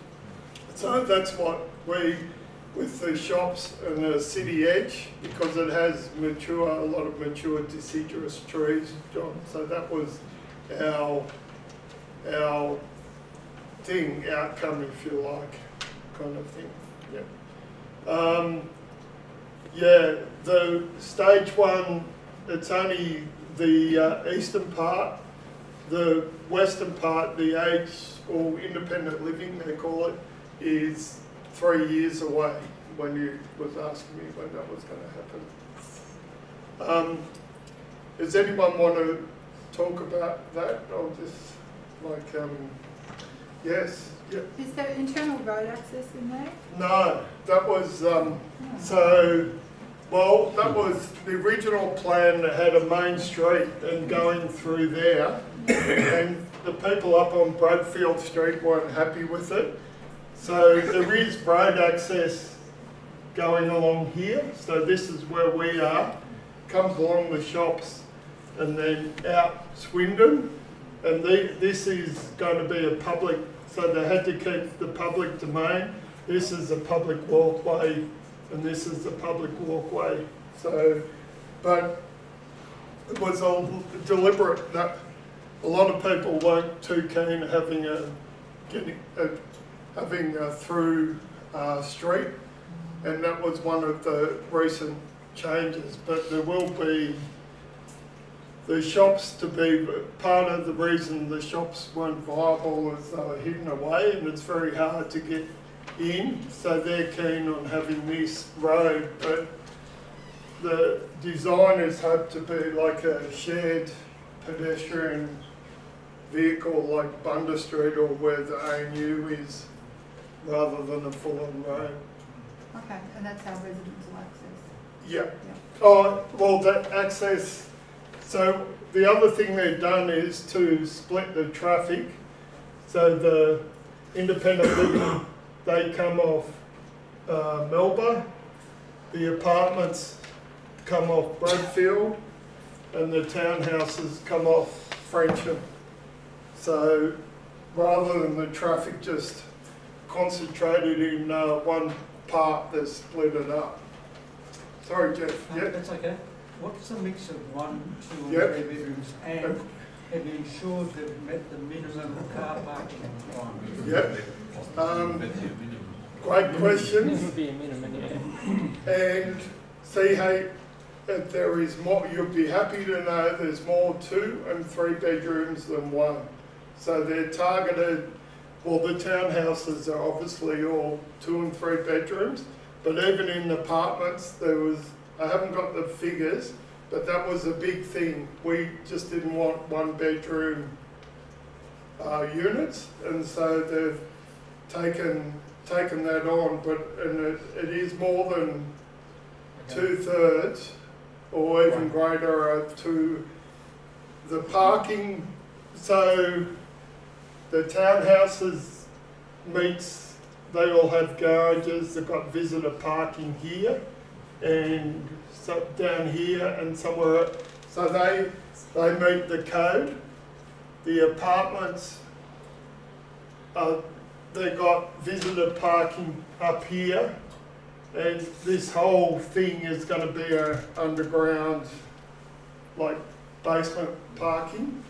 S15: So that's what with the shops and the City Edge, because it has a lot of mature deciduous trees, John. So that was our outcome, if you like, kind of thing. Yeah. The stage one, it's only the eastern part. The western part, the age or independent living, they call it, is 3 years away. When you was asking me when that was going to happen. Does anyone want to talk about that? I'll just yes. Yeah.
S6: Is there internal road access in there?
S15: No, that was that was the original plan that had a main street and going through there, and the people up on Bradfield Street weren't happy with it. So there is road access going along here. So this is where we are, comes along the shops and then out Swindon. And this is going to be a public, so they had to keep the public domain. This is a public walkway and this is a public walkway. So, but it was all deliberate that a lot of people weren't too keen having a through street, and that was one of the recent changes. But there will be the shops to be part of the reason the shops weren't viable is they were hidden away, and it's very hard to get in. So they're keen on having this road, but the designers hope to be like a shared pedestrian vehicle like Bunda Street or where the ANU is, rather than a full-on road.
S6: Okay, and that's how residents will access.
S15: Yeah. Oh, well, that access. So the other thing they've done is to split the traffic. So the independent living, they come off Melba, the apartments come off Bradfield, and the townhouses come off Frensham. So rather than the traffic just concentrated in one part, they split it up. Sorry, Jeff. Yep.
S4: That's okay. What's the mix of 1, 2 and
S15: Yep.
S4: 3 bedrooms, and have you ensured they've met the minimum car parking requirements?
S15: Yep. Great question.
S2: It would be a minimum, yeah.
S15: And see how if there is more, you'd be happy to know there's more 2 and 3 bedrooms than 1. So they're targeted, well, the townhouses are obviously all 2 and 3 bedrooms, but even in apartments there was, I haven't got the figures, but that was a big thing. We just didn't want 1 bedroom units, and so they've taken that on, and it is more than 2/3 or even greater to the parking. so the townhouses meets, they all have garages, they've got visitor parking here and so down here and somewhere, so they meet the code. The apartments, they got visitor parking up here, and this whole thing is going to be a underground, like basement parking,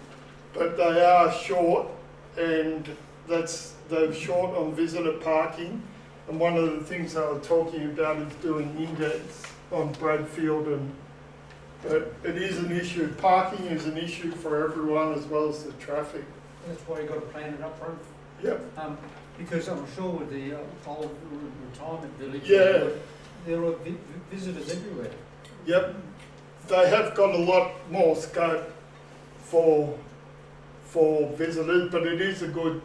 S15: but they are short, and they're short on visitor parking. And one of the things they were talking about is doing indents on Bradfield, and but it is an issue. Parking is an issue for everyone as well as the traffic.
S4: That's why you've got to plan it up front.
S15: Yep.
S4: Because I'm sure with the old retirement village,
S15: Yeah.
S4: there are visitors everywhere.
S15: Yep. They have got a lot more scope for visitors, but it is a good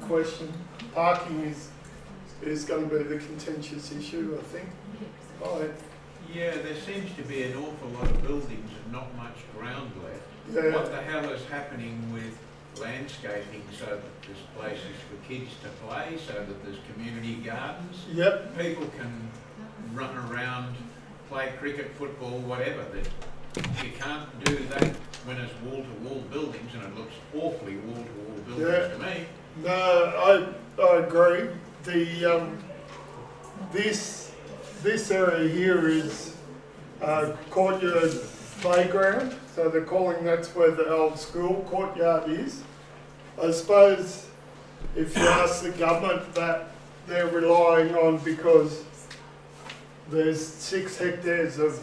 S15: question. Parking is going to be the contentious issue, I think.
S16: Yeah, there seems to be an awful lot of buildings and not much ground left.
S15: Yeah.
S16: What the hell is happening with landscaping so that there's places for kids to play, so that there's community gardens?
S15: Yep.
S16: People can run around, play cricket, football, whatever. You can't do that when it's wall-to-wall buildings, and it looks awfully wall-to-wall buildings to me.
S15: No, I agree. The this area here is courtyard playground, so they're calling that's where the old school courtyard is. I suppose if you ask the government, that they're relying on, because there's 6 hectares of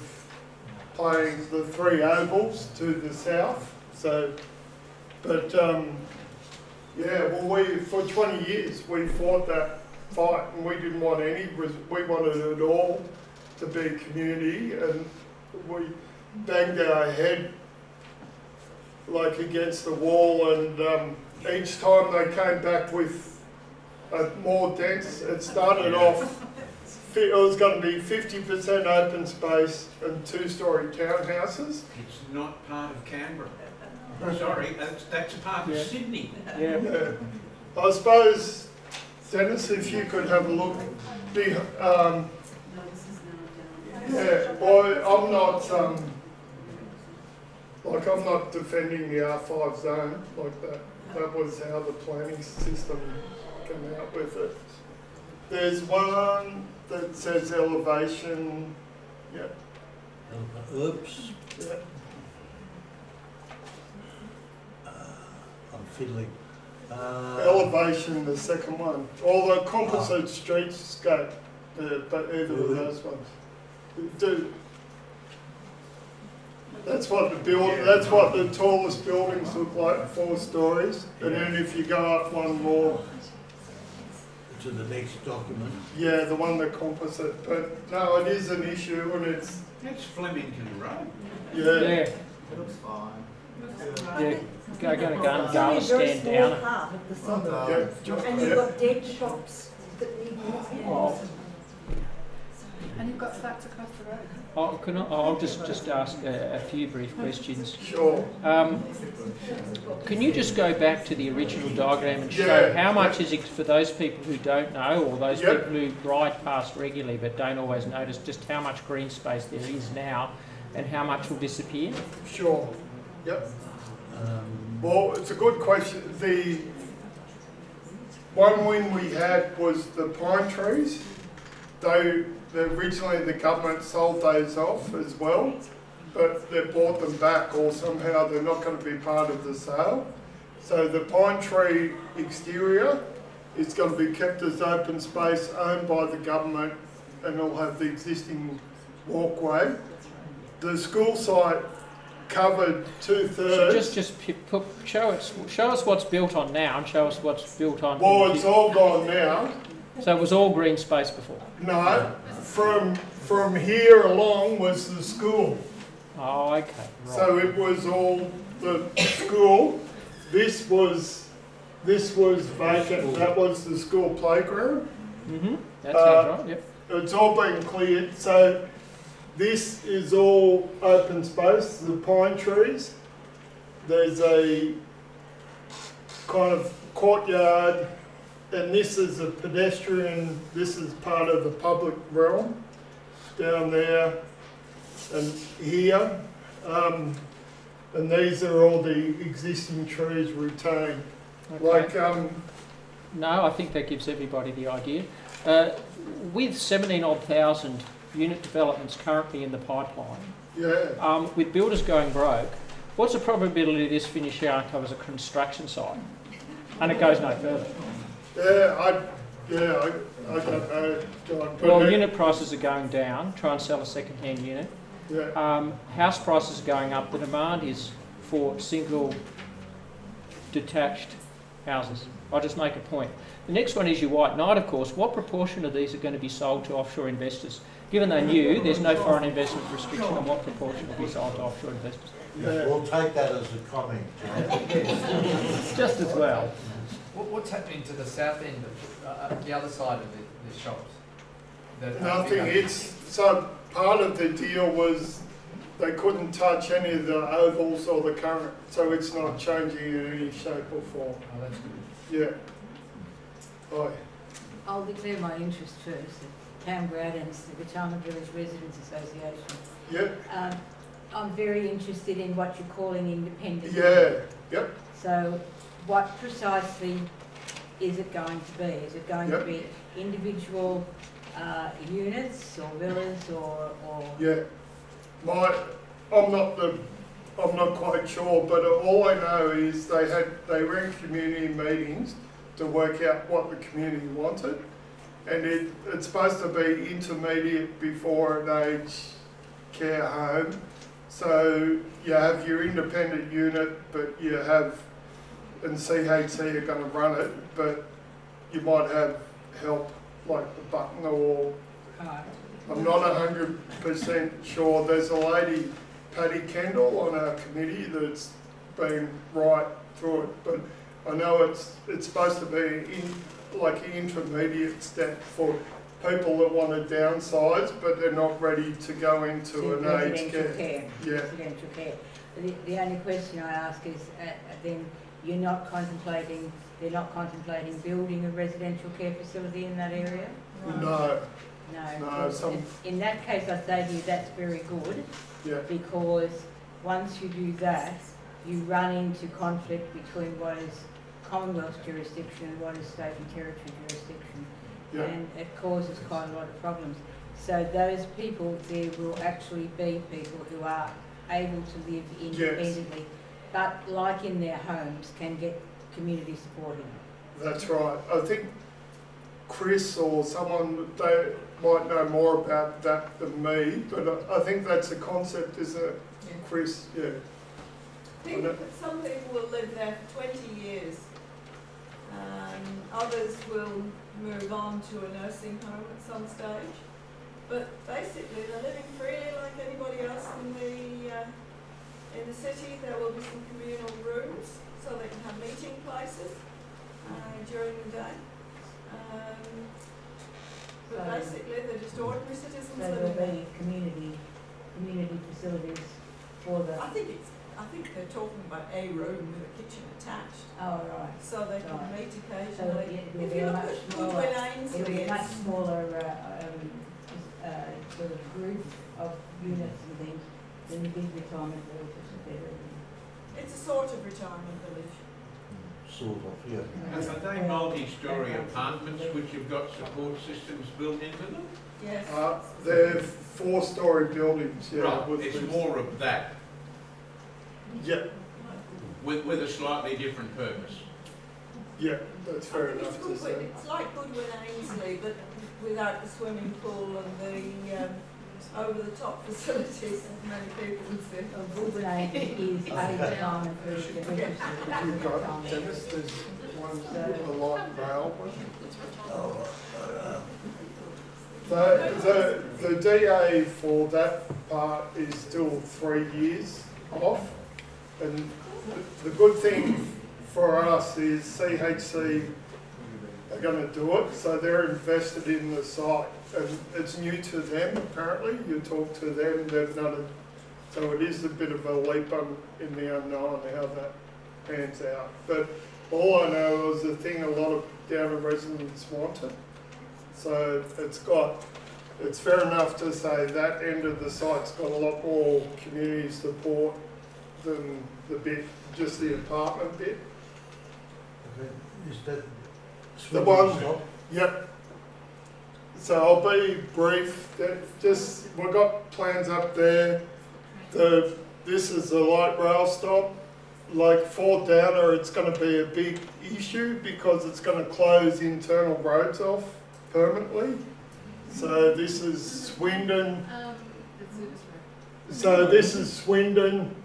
S15: playing the 3 ovals to the south. So, but yeah, well, for 20 years we fought that fight, and we didn't want any. We wanted it all to be community, and we banged our head like against the wall. And each time they came back with a more dense, it started off. It was going to be 50% open space and 2-storey townhouses.
S16: It's not part of Canberra. Sorry, that's part of Sydney.
S15: Yeah. I suppose, Dennis, if you could have a look. Yeah, well, I'm not defending the R5 zone like that. That was how the planning system came out with it. There's one that says elevation. Yeah.
S1: Oops.
S15: Yeah.
S1: I'm fiddling.
S15: Elevation, the second one. Or the composite streetscape, but either of those ones. Do. That's what that's what the tallest buildings look like, 4 stories. And then if you go up one more.
S1: To the next document.
S15: Yeah, the one that composite. But no, it is an issue, and it's.
S16: That's Flemington Road.
S15: Yeah.
S2: It
S16: looks fine.
S2: Yeah, go and stand down.
S5: Part of the suburb. And you've got dead shops that need more.
S6: And you've got flats across the road.
S2: I'll just ask a few brief questions.
S15: Sure.
S2: Can you just go back to the original diagram and show how much is it for those people who don't know, or those people who ride past regularly but don't always notice, just how much green space there is now and how much will disappear?
S15: Sure. Yep. Well, it's a good question. The one win we had was the pine trees. Originally the government sold those off as well, but they bought them back, or somehow they're not going to be part of the sale. So the pine tree exterior is going to be kept as open space owned by the government, and it'll have the existing walkway. The school site covered 2/3.
S2: So show us what's built on now, and show us what's built on.
S15: Well, it's all gone now.
S2: So it was all green space before?
S15: No, from here along was the school.
S2: Oh, okay. Right.
S15: So it was all the school. This was vacant. That was the school playground.
S2: That sounds right. Yep.
S15: It's all been cleared. So. This is all open space, the pine trees. there's a kind of courtyard, and this is a pedestrian, this is part of the public realm down there and here. And these are all the existing trees retained.
S2: Okay.
S15: Like,
S2: No, I think that gives everybody the idea. With 17-odd thousand unit developments currently in the pipeline,
S15: yeah.
S2: With builders going broke, what's the probability this finish out as a construction site? And it goes no further.
S15: I don't know, John.
S2: Well, unit prices are going down. Try and sell a second-hand unit.
S15: Yeah.
S2: House prices are going up. The demand is for single, detached houses. I'll just make a point. The next one is your White Knight, of course. What proportion of these are going to be sold to offshore investors? Given they knew there's no foreign investment restriction on what proportion will be sold to offshore investors.
S1: Yeah, we'll take that as a comment.
S2: Just as well.
S13: What's happening to the south end of the other side of the shops?
S15: Nothing. It's so part of the deal was they couldn't touch any of the ovals or the current, so it's not changing in any shape or form.
S13: Oh, that's good.
S15: Yeah. Right.
S14: I'll declare my interest first. Town Groudens, the Retirement Village Residents Association.
S15: Yeah.
S14: I'm very interested in what you're calling independent.
S15: Yeah. Yep.
S14: So, what precisely is it going to be? Is it going to be individual units or villas or?
S15: Yeah. I'm not quite sure, but all I know is they ran community meetings to work out what the community wanted, and it's supposed to be intermediate before an aged care home. So you have your independent unit, but you have, and CHC are going to run it, but you might have help like the Button or. I'm not 100% sure. There's a lady, Patty Kendall, on our committee that's been right through it, but I know it's supposed to be like an intermediate step for people that want to downsize, but they're not ready to go into an aged care. Yeah.
S14: Residential care. The only question I ask is, then they're not contemplating building a residential care facility in that area?
S15: No.
S14: No. In that case, I say to you that's very good.
S15: Yeah.
S14: Because once you do that, you run into conflict between what is Commonwealth jurisdiction and what is state and territory jurisdiction.
S15: Yeah.
S14: And it causes quite a lot of problems. So those people, there will actually be people who are able to live independently, but like in their homes, can get community support in it.
S15: That's right. I think Chris or someone, they might know more about that than me, but I think that's a concept, isn't it, Chris? Yeah.
S17: I think that some people will live there for 20 years. Others will move on to a nursing home at some stage. But basically they're living freely like anybody else in the city. There will be some communal rooms so they can have meeting places during the day. But basically they're just ordinary citizens
S14: So there
S17: living
S14: will
S17: there.
S14: be community facilities for the...
S17: I think they're talking about a room with a kitchen attached.
S14: Oh, right.
S17: So they can
S14: Right.
S17: meet occasionally.
S14: So it will
S17: If
S14: be
S17: you
S14: a
S17: look
S14: much
S17: at
S14: smaller,
S17: Goodwin
S14: it will
S17: Ainsley,
S14: be a much
S17: it's,
S14: smaller sort of group of units and things than the big retirement villages that they're in.
S17: it's a sort of retirement village.
S1: Sort of, yeah.
S16: And are they multi-storey apartments which have got support systems built into them?
S17: Yes.
S15: They're 4-storey buildings, yeah.
S16: Right,
S15: with
S16: it's
S15: this-
S16: more of that,
S15: Yeah,
S16: with a slightly different purpose.
S15: yeah, that's fair
S17: I think
S15: enough to
S17: it's
S15: say.
S17: It's like Goodwin Ainsley, but without the swimming pool and the over-the-top facilities that many people would say.
S14: Goodwin Ainsley is a retirement village.
S15: You've got Dennis, there's one, a light rail one. The DA for that part is still 3 years off, and the good thing for us is CHC are going to do it, so they're invested in the site, and it's new to them apparently. You talk to them, they've So it is a bit of a leap in the unknown how that pans out. But all I know is the thing a lot of Downer residents wanted. So it's fair enough to say that end of the site's got a lot more community support than just the apartment bit.
S1: Is that
S15: The one, yep. So I'll be brief. We've got plans up there. This is a light rail stop. Like for Downer, it's going to be a big issue because it's going to close internal roads off permanently. So this is Swindon. So this is Swindon.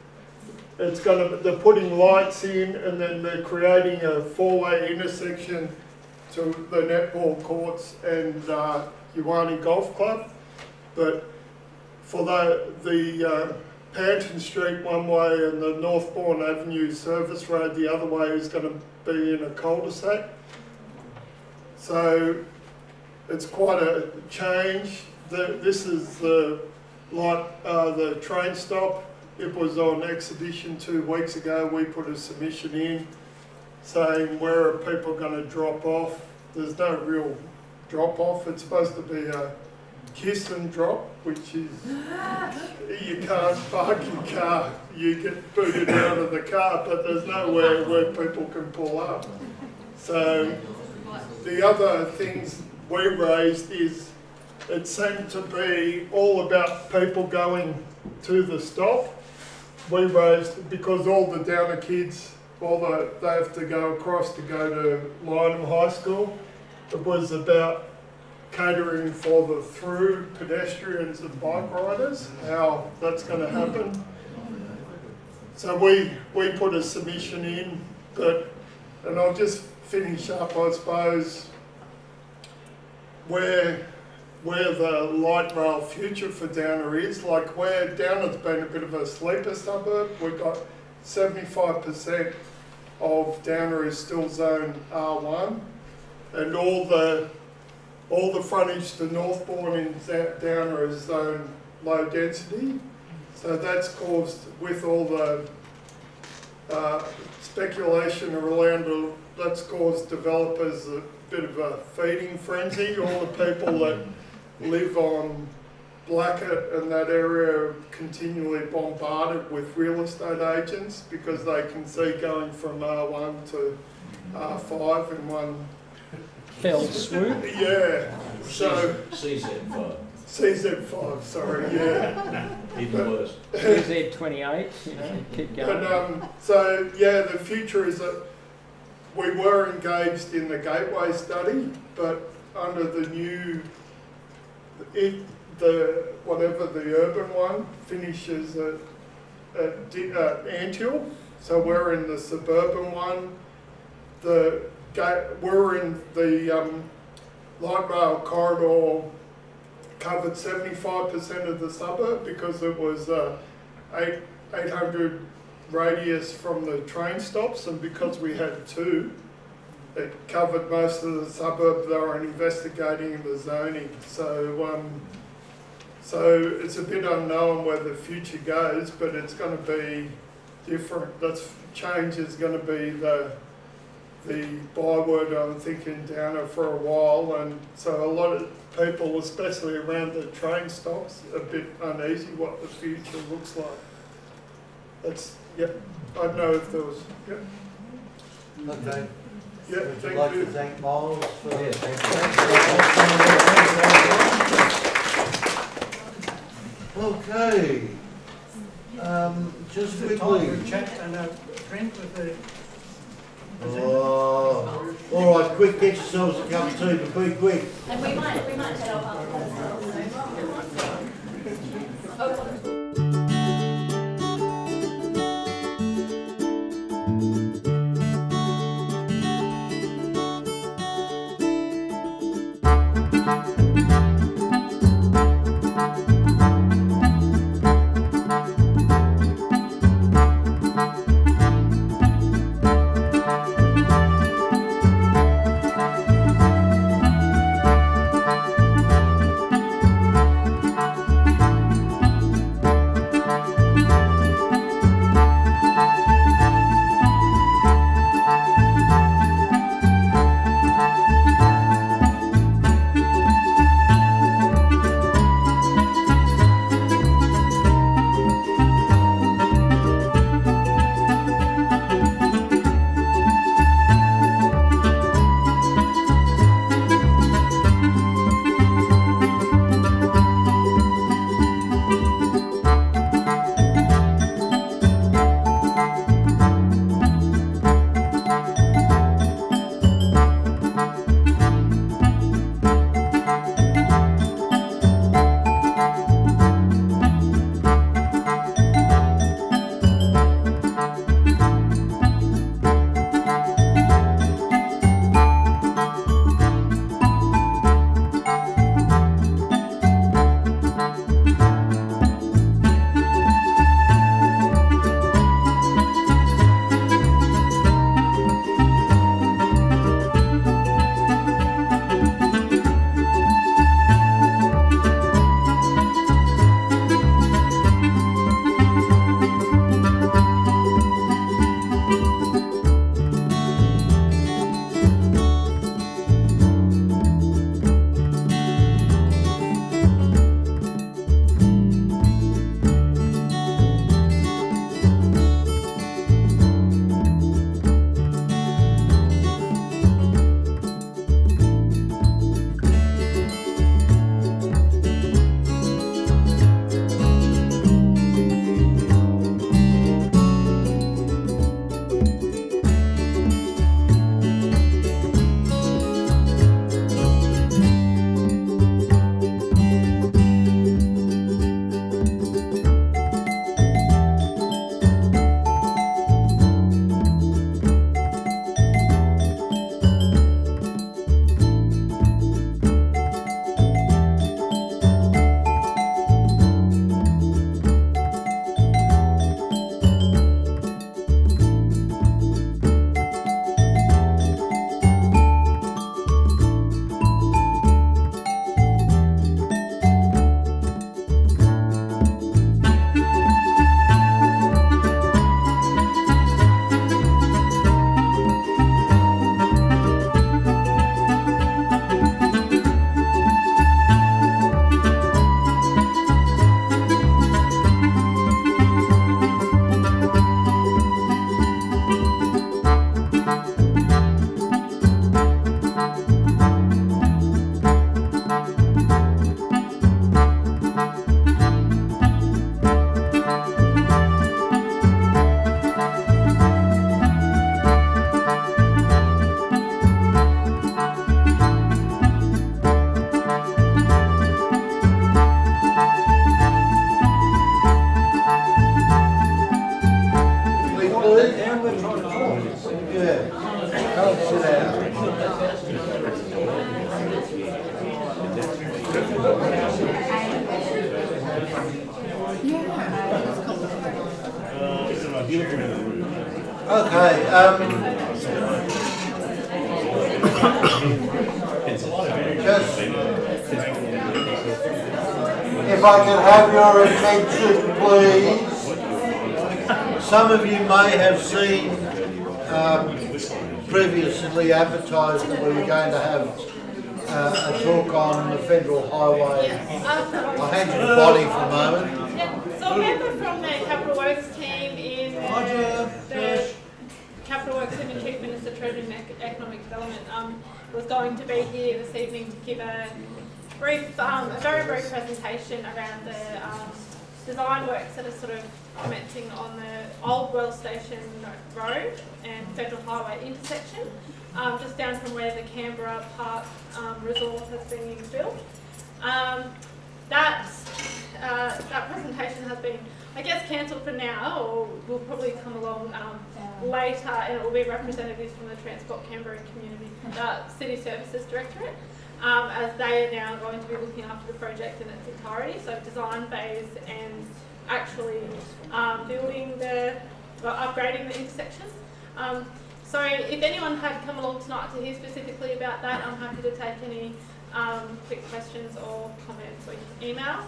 S15: They're putting lights in, and then they're creating a four-way intersection to the netball courts and Uwani Golf Club. But for the Panton Street one way and the Northbourne Avenue service road the other way is going to be in a cul-de-sac. So it's quite a change. This is the train stop. It was on exhibition 2 weeks ago. We put a submission in saying where are people going to drop off. There's no real drop off. It's supposed to be a kiss and drop, which is you can't park your car. You get booted out of the car, but there's nowhere where people can pull up. So the other things we raised is it seemed to be all about people going to the stop. We raised, because all the Downer kids, they have to go across to go to Lynham High School. It was about catering for the through pedestrians and bike riders, how that's going to happen. So we put a submission in, and I'll just finish up, I suppose, where the light rail future for Downer is. Like where Downer's been a bit of a sleeper suburb, we've got 75% of Downer is still zone R1, and all the frontage to Northbourne in Downer is zone low density. So that's caused, with all the speculation around, that's caused developers a bit of a feeding frenzy. All the people that live on Blackett and that area are continually bombarded with real estate agents because they can see going from R1 to R5 in one
S2: fell swoop.
S15: Yeah. So
S12: CZ5.
S15: CZ5, sorry, yeah.
S12: Even worse.
S2: CZ28, keep going.
S15: So yeah, the future is that we were engaged in the Gateway study, but under the new, whatever the urban one finishes at Anthill, so we're in the suburban one. We're in the light rail corridor covered 75% of the suburb because it was 800 radius from the train stops, and because we had 2, it covered most of the suburb. They were investigating the zoning. So it's a bit unknown where the future goes, but it's going to be different. Change is going to be the byword, I'm thinking, Downer for a while, and so a lot of people, especially around the train stops, are a bit uneasy what the future looks like. Yep. I don't know if there was. Yep.
S1: Okay.
S15: Yeah,
S1: Would
S15: thank
S1: you like
S15: you.
S1: to thank Miles for Okay. Just quickly.
S4: Chat and a drink with the.
S1: Oh, all right, quick, get yourselves a cup of tea, but be quick.
S3: And we might head off after.
S1: Yeah. Come sit Okay. Just, if I could have your attention, please. Some of you may have seen previously advertised that we were going to have a talk on the Federal Highway. I'll hand you the body for a moment.
S18: Yeah. So a member from the Capital Works team in the Capital Works and the Chief Minister, Treasury and Economic Development was going to be here this evening to give a brief, a very brief presentation around the design works that are sort of commencing on the old Wells Station Road and Federal Highway intersection, just down from where the Canberra Park resort has been built. That presentation has been, I guess, cancelled for now, or will probably come along later, and it will be representatives from the Transport Canberra Community City Services Directorate, as they are now going to be looking after the project in its entirety, so design phase and actually building upgrading the intersections. So if anyone had come along tonight to hear specifically about that, I'm happy to take any quick questions or comments or email.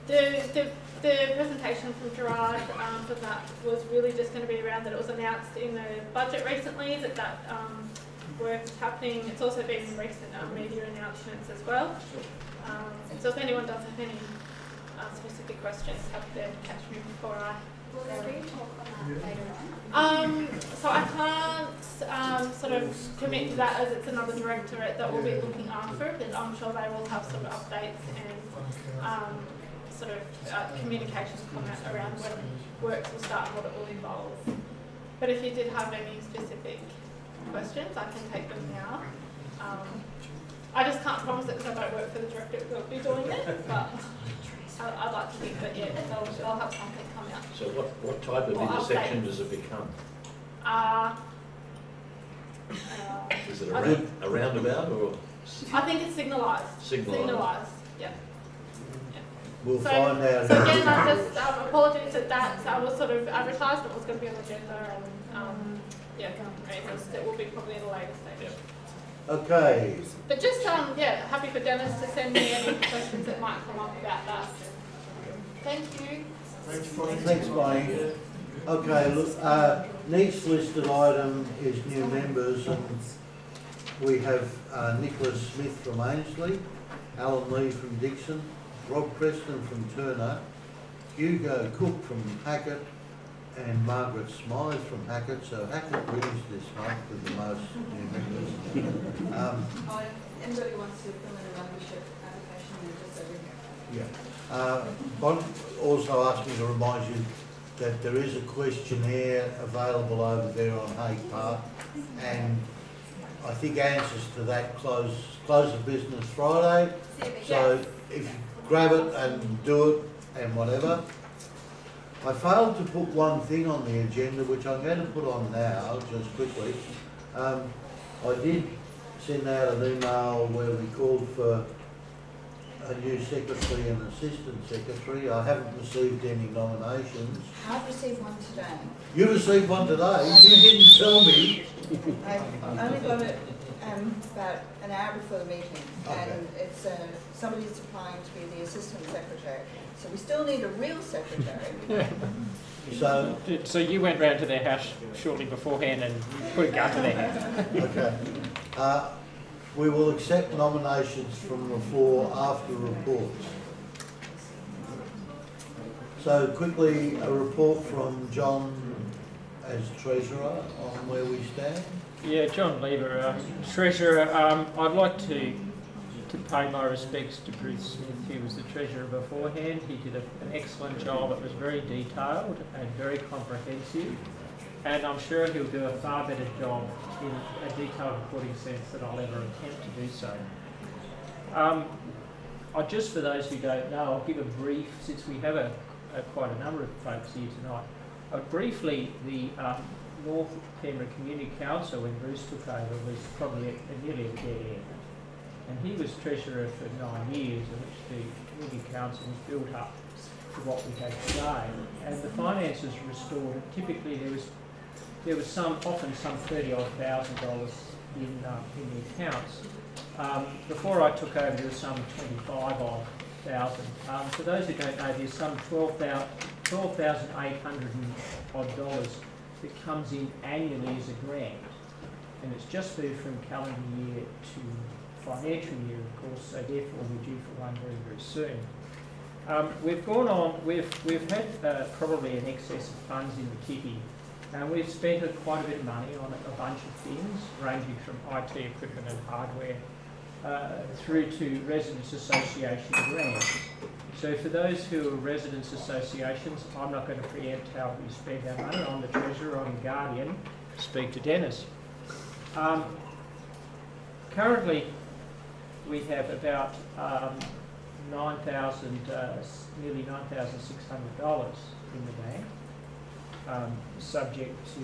S18: The presentation from Gerard for that was really just going to be around that it was announced in the budget recently that work is happening. It's also been in recent media announcements as well. So if anyone does have any specific questions, happy to catch me before I...
S3: Will there be a talk on that later on?
S18: So I can't sort of commit to that as it's another directorate that will be looking after it, but I'm sure they will have some updates and sort of communications comment around when works will start and what it will involve. But if you did have any specific questions, I can take them now. I just can't promise it because I don't work for the directorate who will be doing it, but I'd like to think that they'll have something come out.
S12: So what type of intersection does it become? Is it a roundabout or?
S18: I think it's signalised.
S12: Signalised.
S18: Yeah.
S1: We'll find out.
S18: So again, I just apologies that was sort of advertised, but it was going to be on the agenda, and it will be probably at a later stage.
S12: Yeah.
S1: Okay.
S18: But just happy for Dennis to send me any questions that might come up about that. Thank you.
S1: Thanks, Bonnie. Okay, look, next listed item is new members, and we have Nicholas Smith from Ainslie, Alan Lee from Dixon, Rob Preston from Turner, Hugo Cook from Hackett, and Margaret Smythe from Hackett. So Hackett wins this month with the most new members.
S17: Anybody wants to fill in a membership application, they're just over here.
S1: Yeah. Bon also asked me to remind you that there is a questionnaire available over there on Hague Park, and I think answers to that close of business Friday. So if you grab it and do it and whatever. I failed to put one thing on the agenda, which I'm going to put on now, just quickly. I did send out an email where we called for a new secretary and assistant secretary. I haven't received any nominations.
S6: I've received one today.
S1: You received one today? You didn't tell me.
S6: I've only got it about an hour before the meeting,
S1: okay.
S6: And it's somebody's applying to be the assistant secretary. So we still need a real secretary.
S2: So you went round to their house shortly beforehand and put a gun to their head.
S1: Okay. We will accept nominations from the floor after reports. So quickly, a report from John as Treasurer on where we stand.
S2: Yeah, John Lever, Treasurer. I'd like to pay my respects to Bruce Smith, who was the Treasurer beforehand. He did an excellent job. It was very detailed and very comprehensive, and I'm sure he'll do a far better job in a detailed reporting sense than I'll ever attempt to do so. Just for those who don't know, I'll give a brief, since we have quite a number of folks here tonight. Briefly, the North Canberra Community Council, when Bruce took over, was probably nearly a dead end. And he was treasurer for 9 years, in which the Community Council was built up to what we have today. And the finances restored. Typically, there was often some $30,000 in the accounts. Before I took over, there was some 25,000. For those who don't know, there's some $12,800 odd dollars that comes in annually as a grant, and it's just moved from calendar year to financial year, of course. So therefore, we're due for one very, very soon. We've gone on. We've had probably an excess of funds in the kitty. And we've spent quite a bit of money on a bunch of things, ranging from IT equipment and hardware through to Residents Association grants. So for those who are Residents Associations, I'm not going to preempt how we spend our money. I'm the Treasurer, I'm the Guardian. Speak to Dennis. Currently, we have about nearly $9,600 in the bank. Subject to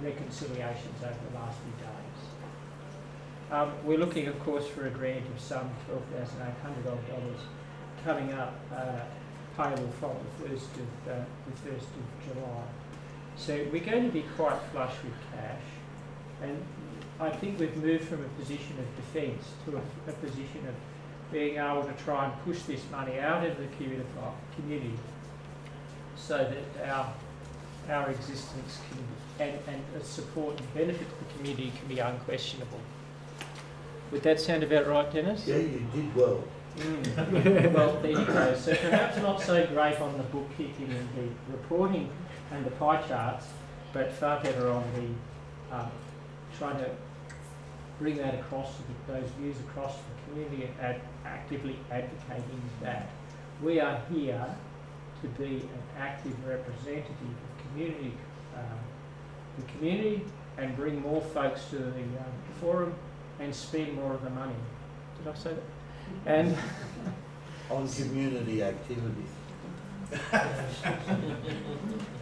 S2: reconciliations over the last few days. We're looking, of course, for a grant of some $12,800 coming up, payable from the 1st of July. So we're going to be quite flush with cash, and I think we've moved from a position of defence to a position of being able to try and push this money out into the community so that our existence and support and benefit to the community can be unquestionable. Would that sound about right, Dennis?
S1: Yeah, you did well.
S2: Well, there you go. So perhaps not so great on the bookkeeping and the reporting and the pie charts, but far better on the trying to bring that across, those views across the community, and actively advocating that we are here to be an active representative of the community, and bring more folks to the forum and spend more of the money. Did I say that? And
S1: on community activities.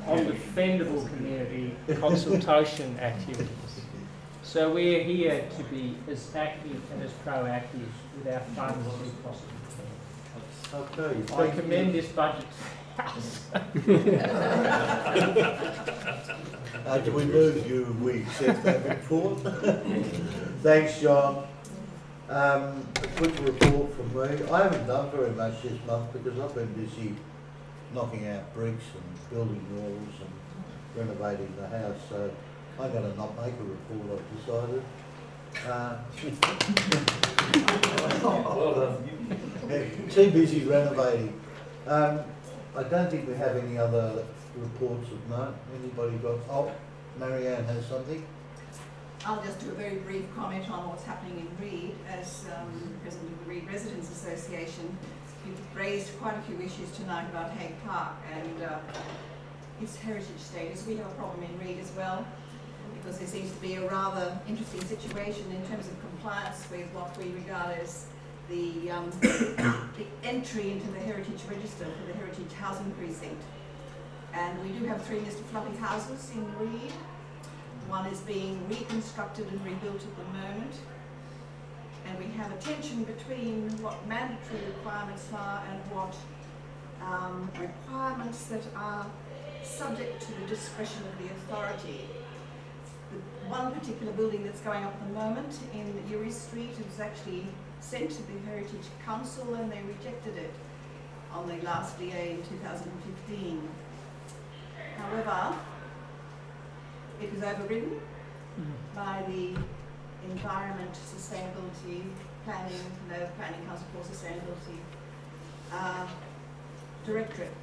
S2: On defendable community consultation activities. So we're here to be as active and as proactive with our funds as we possibly can.
S1: Okay,
S2: I commend this budget.
S1: Do we move you and we accept that report? Thanks, John. A quick report from me. I haven't done very much this month because I've been busy knocking out bricks and building walls and renovating the house, so I'm going to not make a report, I've decided. Well done. Too busy renovating. I don't think we have any other reports of note. Anybody got? Oh, Marianne has something.
S11: I'll just do a very brief comment on what's happening in Reid. As President of the Reid Residents Association, you've raised quite a few issues tonight about Hague Park and its heritage status. We have a problem in Reid as well, because there seems to be a rather interesting situation in terms of compliance with what we regard as the entry into the Heritage Register for the Heritage Housing Precinct. And we do have 3 Mr. Fluffy houses in Reid. One is being reconstructed and rebuilt at the moment. And we have a tension between what mandatory requirements are and what requirements that are subject to the discretion of the authority. The one particular building that's going up at the moment in Uri Street is actually sent to the Heritage Council, and they rejected it on the last DA in 2015. However, it was overridden by the Environment Sustainability Planning, Planning Council for Sustainability Directorate.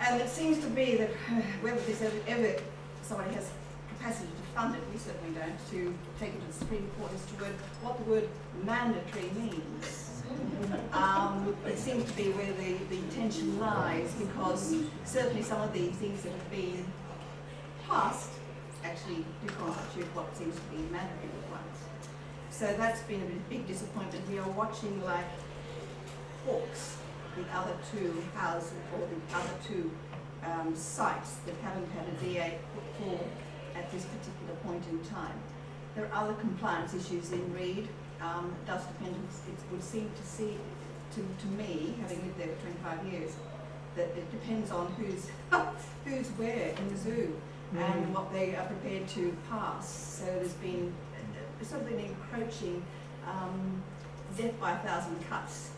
S11: And it seems to be that whether this ever somebody has capacity to fund it, we certainly don't, to take it to the Supreme Court as to what the word mandatory means. It seems to be where the tension lies, because certainly some of the things that have been passed actually do constitute what seems to be mandatory requirements. So that's been a big disappointment. We are watching like hawks the other two houses, or the other two
S19: sites that haven't had a DA put forward at this particular point in time. There are other compliance issues in Reed. It does depend, it would seem to me, having lived there for 25 years, that it depends on who's where in the zoo and what they are prepared to pass. So there's been sort of an encroaching death by 1,000 cuts.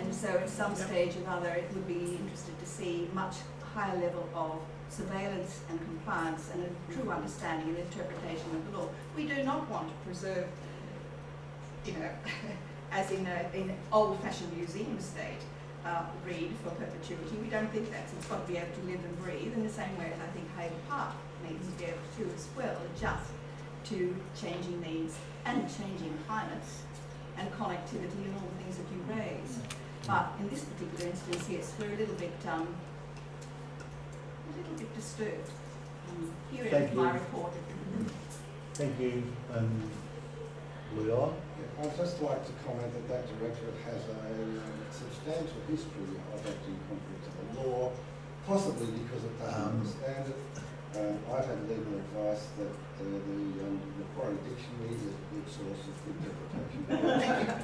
S19: And so at some stage or other, it would be interested to see much higher level of surveillance and compliance and a true understanding and interpretation of the law. We do not want to preserve, as in an old-fashioned museum state, Reed for perpetuity. We don't think that. It's got to be able to live and breathe in the same way as I think Hayward Park needs to be able to as well, adjust to changing needs and changing climates and connectivity and all the things that you raise. But in this particular instance, yes, we're a little bit disturbed. Here is my report.
S1: Thank you. Leon?
S9: I'd just like to comment that that directorate has a substantial history of acting contrary to the law, possibly because it doesn't understand it. I've had legal advice that the Macquarie Dictionary is a good source of interpretation.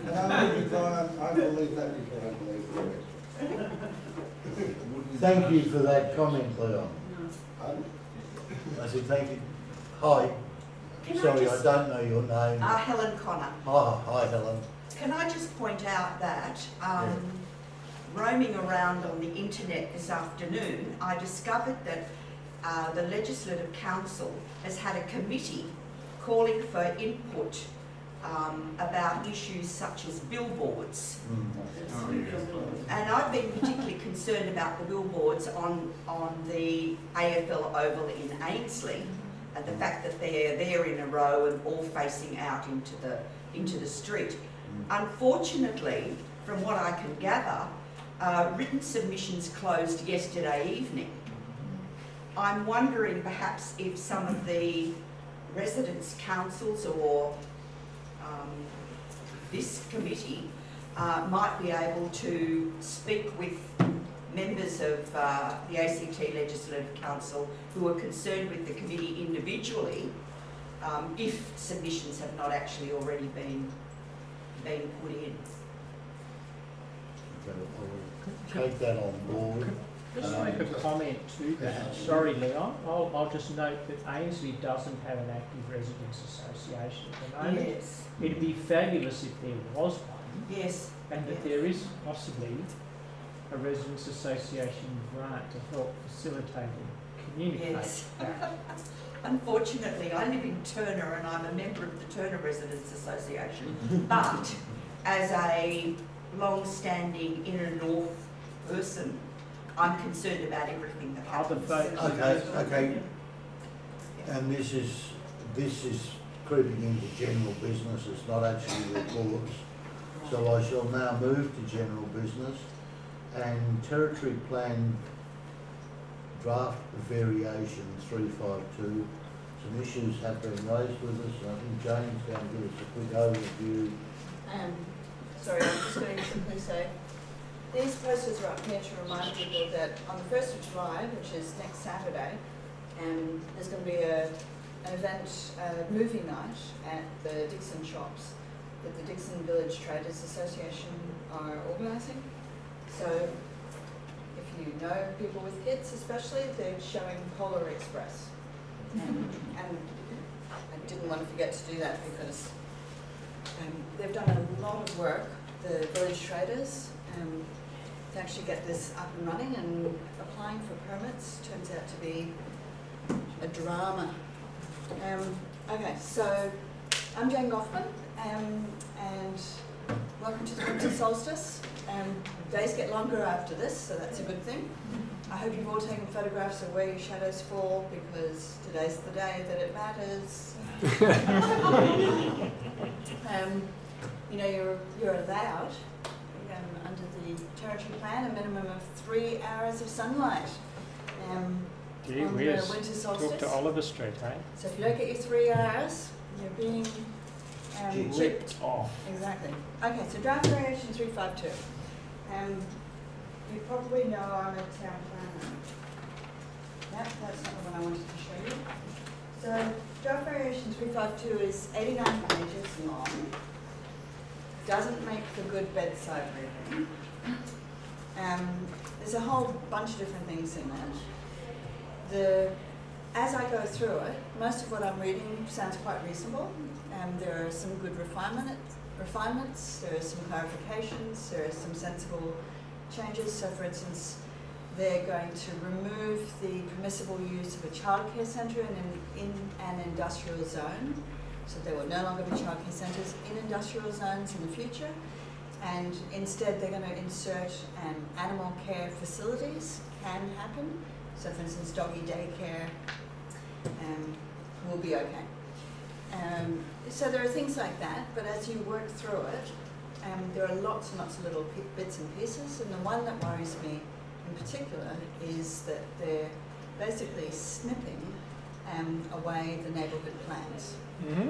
S9: And I believe that before I believe the directorate.
S1: Thank you for that comment, Leon. I said thank you. Hi. Sorry, I don't know your name.
S5: Helen Connor.
S1: Hi, Helen.
S5: Can I just point out that roaming around on the internet this afternoon, I discovered that the Legislative Council has had a committee calling for input about issues such as billboards. And I've been particularly concerned about the billboards on the AFL Oval in Ainslie, and the fact that they're there in a row and all facing out into the street. Unfortunately, from what I can gather, written submissions closed yesterday evening. I'm wondering perhaps if some of the residents' councils or this committee might be able to speak with members of the ACT Legislative Council who are concerned with the committee individually, if submissions have not actually already been put in.
S1: I'll take that on board.
S2: Just make a comment to that. Sorry, Leon. I'll just note that Ainslie doesn't have an active residents association at the moment.
S5: Yes.
S2: It'd be fabulous if there was one.
S5: Yes.
S2: And that there is possibly a residents association grant to help facilitate and communicate.
S5: Yes.
S2: that.
S5: Unfortunately, I live in Turner and I'm a member of the Turner Residents Association, but as a long-standing inner north person, I'm concerned about everything that happens.
S1: Okay. And this is creeping into general business. It's not actually reports. So I shall now move to general business and territory plan draft variation 352. Some issues have been raised with us. I think Jane's going to give us a quick overview.
S20: Sorry, I'm just going to simply say, these posters are up here to remind people that on the 1st of July, which is next Saturday, there's going to be an event, movie night at the Dixon shops that the Dixon Village Traders Association are organising. So if you know people with kids especially, they're showing Polar Express. And I didn't want to forget to do that because they've done a lot of work, the village traders, to actually get this up and running, and applying for permits turns out to be a drama. Okay, so I'm Jane Goffman, and welcome to the winter solstice. Days get longer after this, so that's a good thing. I hope you've all taken photographs of where your shadows fall, because today's the day that it matters. You know, you're allowed, under the territory plan, a minimum of 3 hours of sunlight on the winter solstice.
S2: Talk to Oliver Street, eh?
S20: So if you don't get your 3 hours, you're being
S2: ripped off.
S20: Exactly. Okay, so draft variation 352. You probably know I'm a town planner. that's not the one I wanted to show you. So draft variation 352 is 89 pages long. Doesn't make for good bedside reading. There's a whole bunch of different things in it. As I go through it, most of what I'm reading sounds quite reasonable. There are some good refinements, there are some clarifications, there are some sensible changes. So for instance, they're going to remove the permissible use of a childcare centre in an industrial zone. So there will no longer be childcare centres in industrial zones in the future. And instead they're going to insert animal care facilities can happen. So for instance, doggy daycare will be okay. So there are things like that, but as you work through it, there are lots and lots of little bits and pieces, and the one that worries me in particular is that they're basically snipping away the neighbourhood plans.
S2: Mm-hmm.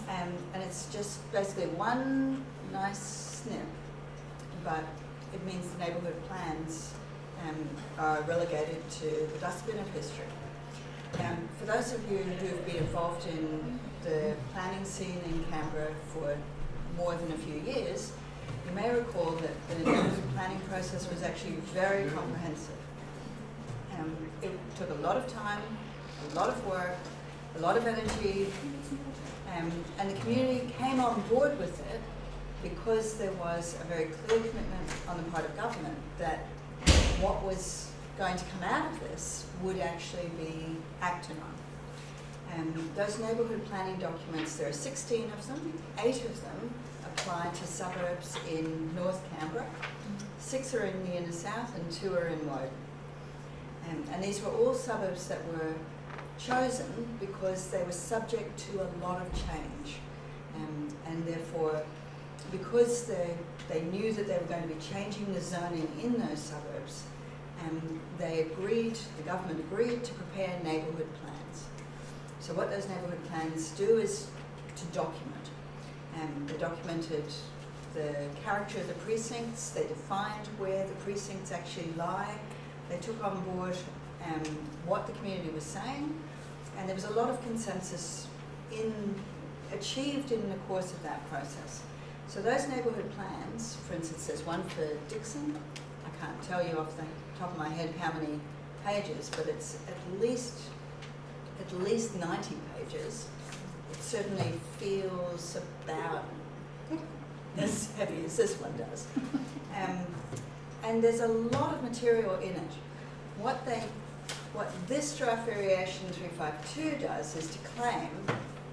S20: And it's just basically one nice snip, but it means the neighbourhood plans are relegated to the dustbin of history. For those of you who've been involved in the planning scene in Canberra for more than a few years, you may recall that the neighbourhood planning process was actually very comprehensive. It took a lot of time, a lot of work, a lot of energy, and the community came on board with it because there was a very clear commitment on the part of government that what was going to come out of this would actually be acted on. Those neighbourhood planning documents, there are 16 of them, 8 of them apply to suburbs in North Canberra, 6 are in the inner south and 2 are in Woden. And these were all suburbs that were chosen because they were subject to a lot of change. And therefore, because they knew that they were going to be changing the zoning in those suburbs, the government agreed to prepare neighbourhood plans. So what those neighbourhood plans do is to document. They documented the character of the precincts, they defined where the precincts actually lie, they took on board what the community was saying, and there was a lot of consensus achieved in the course of that process. So those neighbourhood plans, for instance, there's one for Dixon. I can't tell you off the top of my head how many pages, but it's at least 90 pages. It certainly feels about as heavy as this one does. And there's a lot of material in it. What this draft variation 352 does is to claim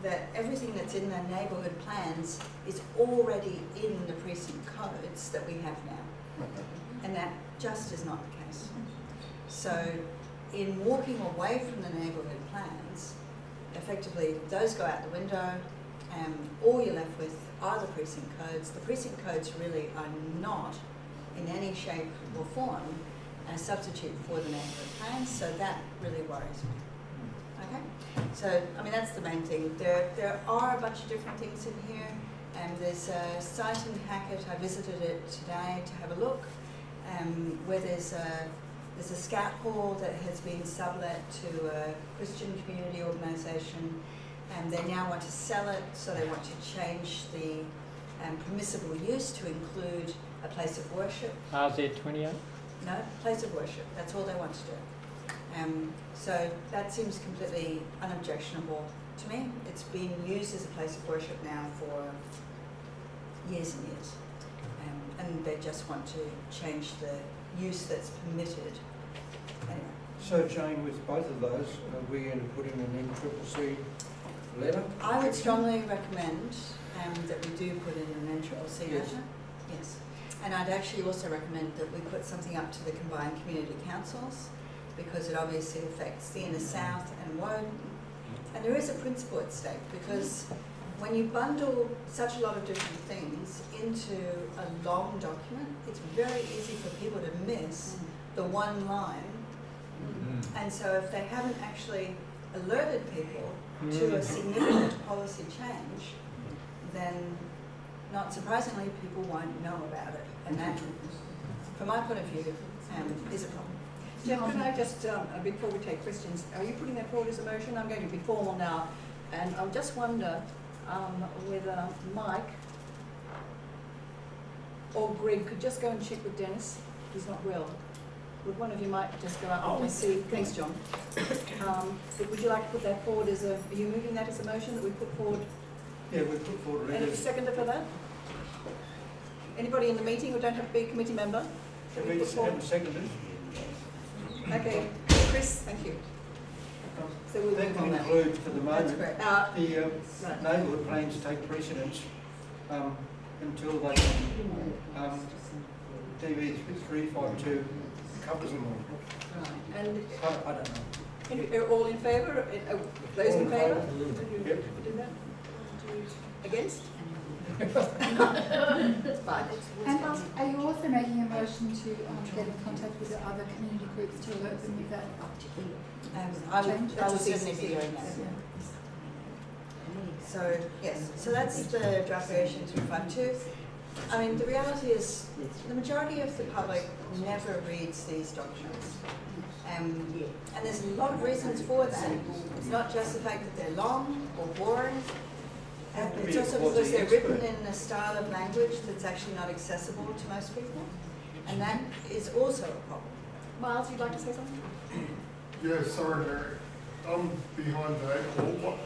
S20: that everything that's in the neighbourhood plans is already in the precinct codes that we have now. And that just is not the case. So in walking away from the neighbourhood plans, effectively those go out the window, and all you're left with are the precinct codes. The precinct codes really are not in any shape or form a substitute for the neighbourhood plans, so that really worries me. Okay? So, I mean, that's the main thing. There are a bunch of different things in here, and there's a site in Hackett, I visited it today to have a look, where there's a scout hall that has been sublet to a Christian community organisation, and they now want to sell it, so they want to change the permissible use to include a place of worship.
S2: RZ28?
S20: No, place of worship. That's all they want to do. So that seems completely unobjectionable to me. It's been used as a place of worship now for years and years. And they just want to change the use that's permitted. Anyway.
S4: So Jane, with both of those, are we going to put in an NCCC letter?
S20: I would strongly recommend that we do put in an NCCC
S4: Yes.
S20: letter. Yes. And I'd actually also recommend that we put something up to the combined community councils, because it obviously affects the inner south and Woden. And there is a principle at stake, because when you bundle such a lot of different things into a long document, it's very easy for people to miss the one line. And so if they haven't actually alerted people to a significant policy change, then not surprisingly, people won't know about it. And that, from my point of view, is a problem. Jeff, can I just, before we take questions, are you putting that forward as a motion? I'm going to be formal now, and I just wonder whether Mike or Greg could just go and check with Dennis. He's not well. Would one of you might just go up and see? Thanks, John. Would you like to put that forward as a? Are you moving that as a motion that we put forward?
S4: Yeah, we put forward.
S20: Any seconder for that? Anybody in the meeting who don't have to be a committee member?
S4: We haven't seconded.
S20: Okay, Chris, thank you. So we'll
S4: That
S20: move on that.
S4: concludes for the moment.
S20: That's great.
S4: The neighbourhood plans take precedence until they can, DB 352 covers them all.
S20: Right. And
S4: I don't know.
S20: are all in favour? Those in favour?
S4: Yep.
S20: Do that? Against? Fine.
S21: And are you also making a motion to get in contact with the other community groups to alert them with that?
S20: I will certainly be doing that. So, yes, so that's the draft version 352. I mean, the reality is the majority of the public never reads these documents. And there's a lot of reasons for that. It's not just the fact that they're long or boring. It's also because they're written in a style of language that's actually not accessible to most people. And that is also a problem. Miles, you'd like to say something?
S15: Yeah, sorry, Mary. I'm behind the eight ball.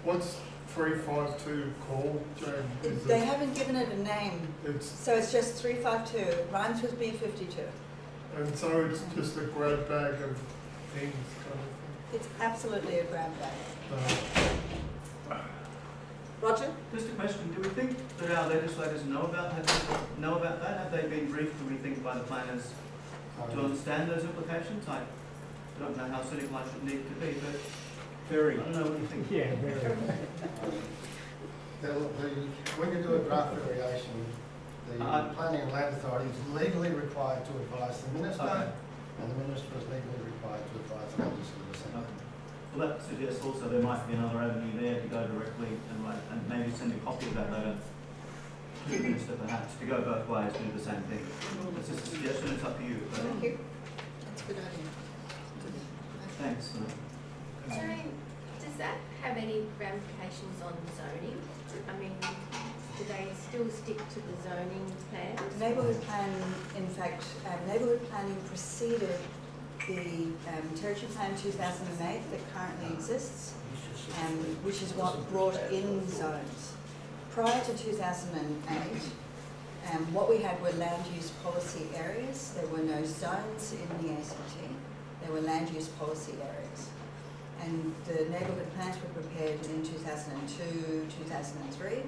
S15: What's 352 called, Jane?
S20: They haven't given it a name. So it's just 352. Rhymes with B52.
S15: And so it's just a grab bag of things, kind of thing.
S20: It's absolutely a grab bag. Roger?
S8: Just a question, do we think that our legislators know about that? Have they been briefed, do we think, by the planners to understand those implications? I don't know how cynical I should need to be, but
S4: very.
S8: I don't know what you think.
S4: Yeah, very.
S9: When you do a draft variation, the Planning and Land Authority is legally required to advise the Minister, and the Minister is legally required to advise the Legislature.
S8: Well, that suggests also there might be another avenue there to go directly and maybe send a copy of that letter to the Minister, perhaps, to go both ways, do the same thing. It's just a suggestion, it's up to you.
S20: Thank you. That's a good idea.
S8: Thanks.
S22: Jane, does that have any ramifications on zoning? I mean, do they still stick to the zoning plan?
S20: Neighbourhood plan, in fact, neighbourhood planning preceded the Territory Plan 2008 that currently exists, which is what brought in zones. Prior to 2008, what we had were land use policy areas. There were no zones in the ACT. There were land use policy areas. And the neighbourhood plans were prepared in 2002, 2003.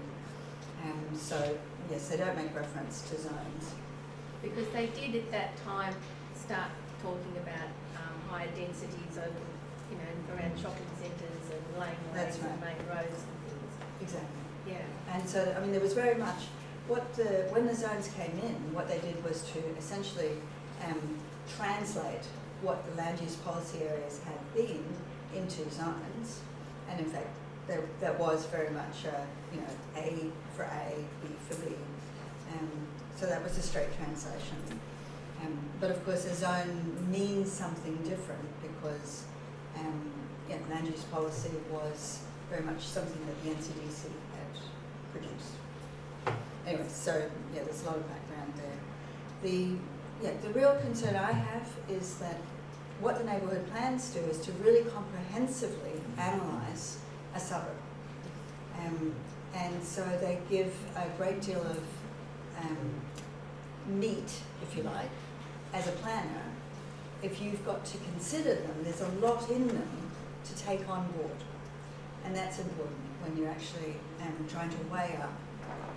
S20: So, yes, they don't make reference to zones.
S22: Because they did at that time start talking about higher densities over, you know, around shopping centres and lane lanes and main roads and things.
S20: Exactly.
S22: Yeah.
S20: And so, I mean, there was very much, when the zones came in, what they did was to essentially translate what the land use policy areas had been into zones. And in fact, that was very much, you know, A for A, B for B. So that was a straight translation. But of course, a zone means something different because yeah, land use policy was very much something that the NCDC had produced. Anyway, so yeah, there's a lot of background there. The real concern I have is that what the neighbourhood plans do is to really comprehensively analyse a suburb. And so they give a great deal of meat, if you like, as a planner. If you've got to consider them, there's a lot in them to take on board. And that's important when you're actually trying to weigh up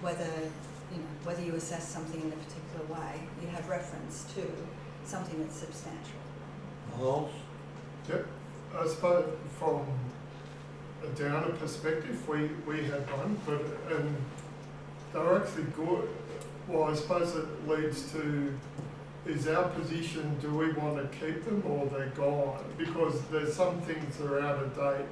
S20: whether you assess something in a particular way, you have reference to something that's substantial.
S15: Yep. I suppose from a Downer perspective, we had one, but they're actually good. Well, I suppose it leads to, is our position, do we want to keep them or they're gone? Because there's some things that are out of date,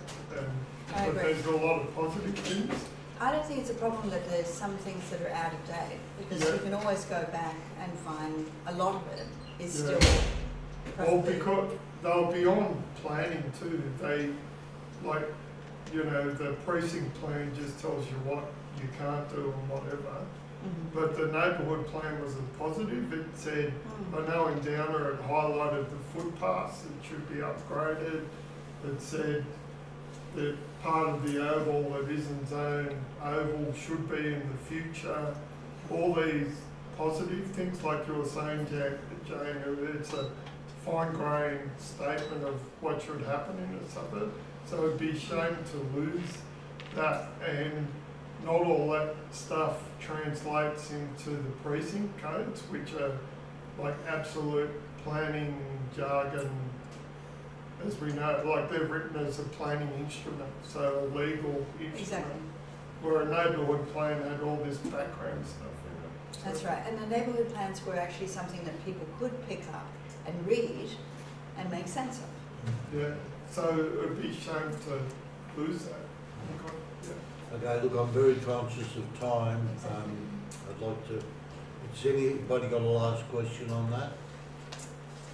S15: but there's a lot of positive things.
S20: I don't think it's a problem that there's some things that are out of date, because you can always go back and find a lot of it is still
S15: Well, because they'll be on planning too. They, like, you know, the precinct plan just tells you what you can't do and whatever. But the neighbourhood plan was a positive. It said, I know in Downer it highlighted the footpaths, it should be upgraded. It said that part of the oval that isn't zoned oval should be in the future. All these positive things, like you were saying, Jane, it's a fine-grained statement of what should happen in a suburb. So it'd be a shame to lose that, and not all that stuff translates into the precinct codes, which are like absolute planning jargon, as we know, like they're written as a planning instrument, so a legal instrument.
S5: Exactly.
S15: Where a neighbourhood plan had all this background stuff in it. So
S5: That's right, and the neighbourhood plans were actually something that people could pick up and read and make sense of.
S15: yeah, so it would be a shame to lose that. Okay, yeah.
S1: Okay, look, I'm very conscious of time. I'd like to, has anybody got a last question on that?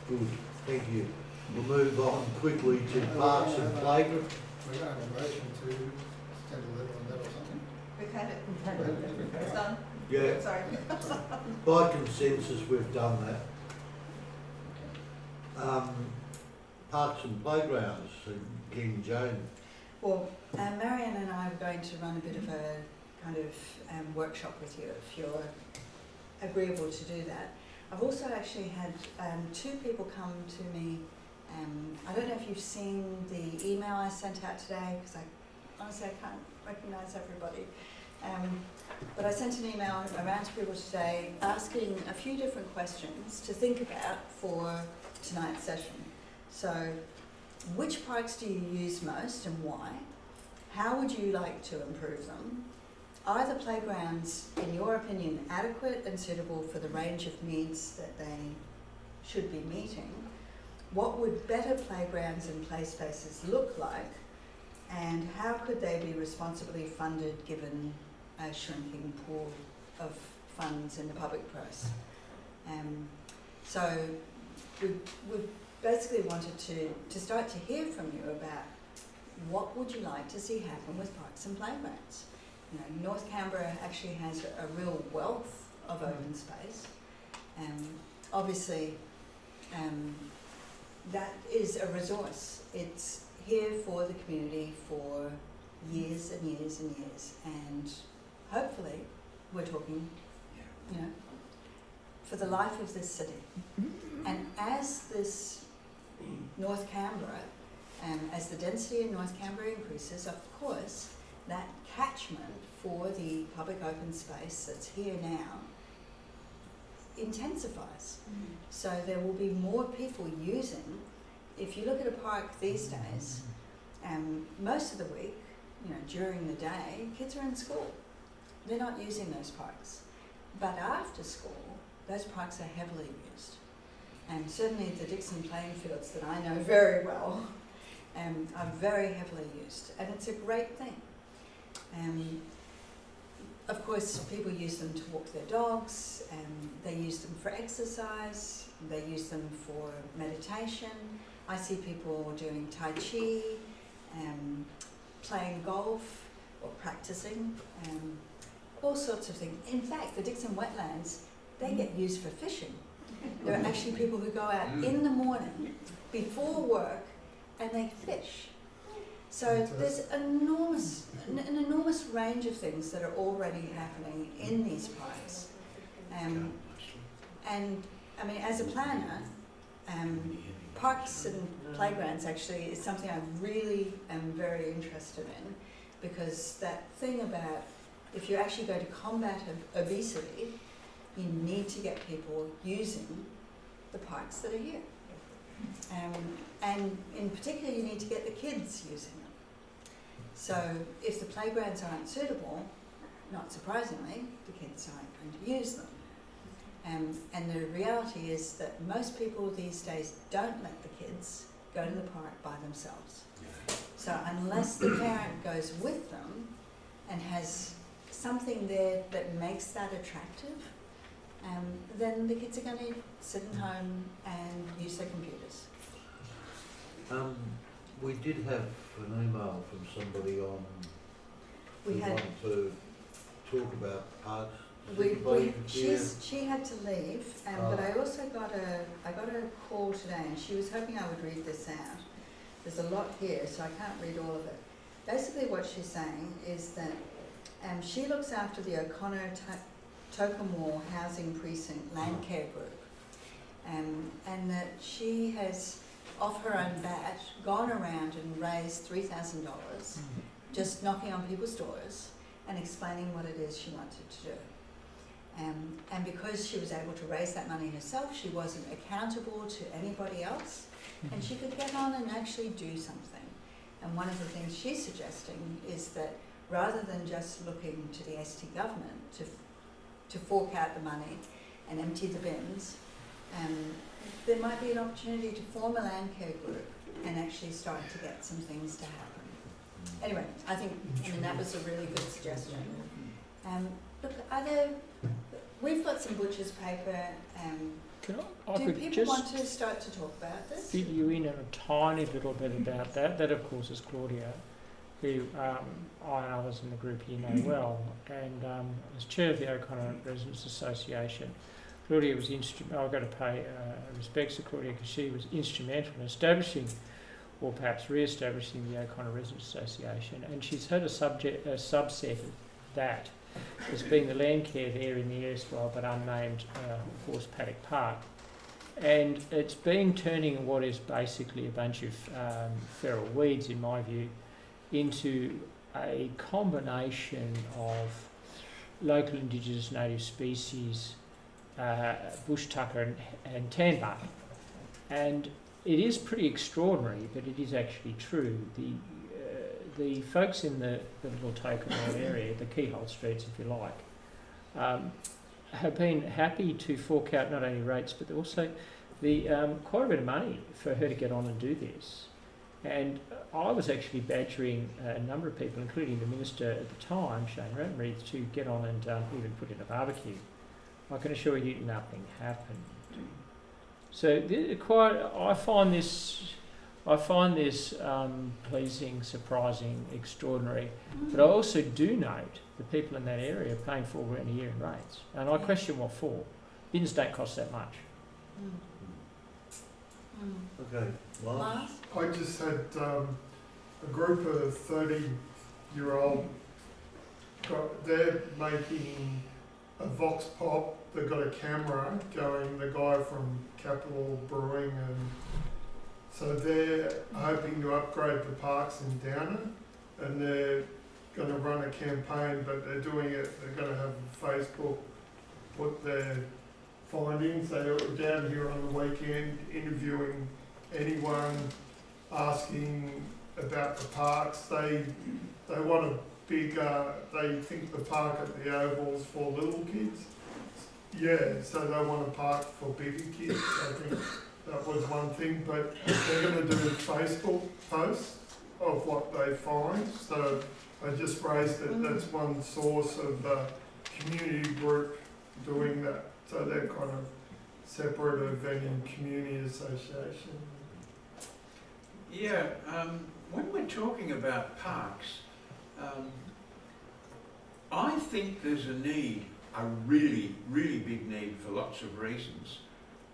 S1: Good, thank you. We'll move on quickly to parks and playgrounds.
S9: We don't have a motion to extend a letter on that or something?
S19: We've had it. It's done.
S1: Yeah.
S19: Sorry.
S1: By consensus, we've done that. Parks and playgrounds, again, Jane.
S5: Well, Marianne and I are going to run a bit of a kind of workshop with you if you're agreeable to do that. I've also actually had two people come to me. I don't know if you've seen the email I sent out today, because honestly I can't recognise everybody. But I sent an email around to people today asking a few different questions to think about for tonight's session. So, which parks do you use most and why? How would you like to improve them? Are the playgrounds, in your opinion, adequate and suitable for the range of needs that they should be meeting? What would better playgrounds and play spaces look like? And how could they be responsibly funded given a shrinking pool of funds in the public purse? So we basically wanted to start to hear from you about what would you like to see happen with parks and playgrounds. You know, North Canberra actually has a real wealth of open space. Obviously, that is a resource. It's here for the community for years and years and years, and hopefully we're talking, you know, for the life of this city. And as this North Canberra, as the density in North Canberra increases, of course, that catchment for the public open space that's here now intensifies. So there will be more people using. If you look at a park these days, most of the week, you know, during the day, kids are in school. They're not using those parks. But after school, those parks are heavily used. And certainly the Dixon playing fields that I know very well are very heavily used. And it's a great thing. Of course, people use them to walk their dogs, they use them for exercise, they use them for meditation. I see people doing Tai Chi, playing golf or practicing, all sorts of things. In fact, the Dixon wetlands, they get used for fishing. There are actually people who go out in the morning before work and they fish. So there's an enormous range of things that are already happening in these parks. And I mean, as a planner, parks and playgrounds actually is something I really am very interested in, because that thing about if you're actually going to combat obesity, you need to get people using the parks that are here. And in particular, you need to get the kids using them. So if the playgrounds aren't suitable, not surprisingly, the kids aren't going to use them. And the reality is that most people these days don't let the kids go to the park by themselves. So unless the parent goes with them and has something there that makes that attractive, then the kids are going to
S7: Sydenham and use their computers.
S1: We did have an email from somebody on
S7: We
S1: who
S7: had-
S1: wanted to talk about parks. Is anybody here?
S7: She had to leave, but I also got a call today, and she was hoping I would read this out. There's a lot here, so I can't read all of it. Basically, what she's saying is that she looks after the O'Connor Tocumwal Housing Precinct Land Care Group, and that she has, off her own bat, gone around and raised $3,000, just knocking on people's doors and explaining what it is she wanted to do. And because she was able to raise that money herself, she wasn't accountable to anybody else, and she could get on and actually do something. And one of the things she's suggesting is that rather than just looking to the ST government to fork out the money and empty the bins, there might be an opportunity to form a land care group and actually start to get some things to happen. Anyway, I mean, that was a really good suggestion. Look, we've got some butcher's paper. Do people want to start to talk about this?
S2: Fill you in a tiny little bit about that. That, of course, is Claudia, who I and others in the group here know well. And as chair of the O'Connor Residents Association, Claudia was instrumental. I've got to pay respects to Claudia because she was instrumental in establishing, or perhaps re-establishing, the O'Connor Residents Association. And she's had a subset of that. There's been the land care there in the erstwhile but unnamed Horse Paddock Park. And it's been turning what is basically a bunch of feral weeds, in my view, into a combination of local indigenous native species, bush tucker and tanbuck. And it is pretty extraordinary, but it is actually true. The folks in the little Tocumwal area, the keyhole streets if you like, have been happy to fork out not only rates but also quite a bit of money for her to get on and do this. And I was actually badgering a number of people, including the Minister at the time, Shane Rattenreath, to get on and even put in a barbecue. I can assure you nothing happened. So I find this pleasing, surprising, extraordinary. But I also do note the people in that area are paying $4,000 a year in rates. And I question what for. Bins don't cost that much.
S1: Okay, Lars?
S15: I just had a group of 30-year-old, they're making a vox pop. They've got a camera going, the guy from Capital Brewing, and so they're hoping to upgrade the parks in Downer, and they're going to run a campaign, but they're doing it, they're going to have Facebook put their findings. They were down here on the weekend interviewing anyone, asking about the parks. They want a bigger, they think the park at the Oval's for little kids. Yeah, so they want a park for bigger kids. I think that was one thing, but they're going to do Facebook posts of what they find. So I just raised it. That's one source of the community group doing that. So they're kind of separate of any community association.
S16: Yeah, when we're talking about parks, I think there's a need, a really, really big need for lots of reasons,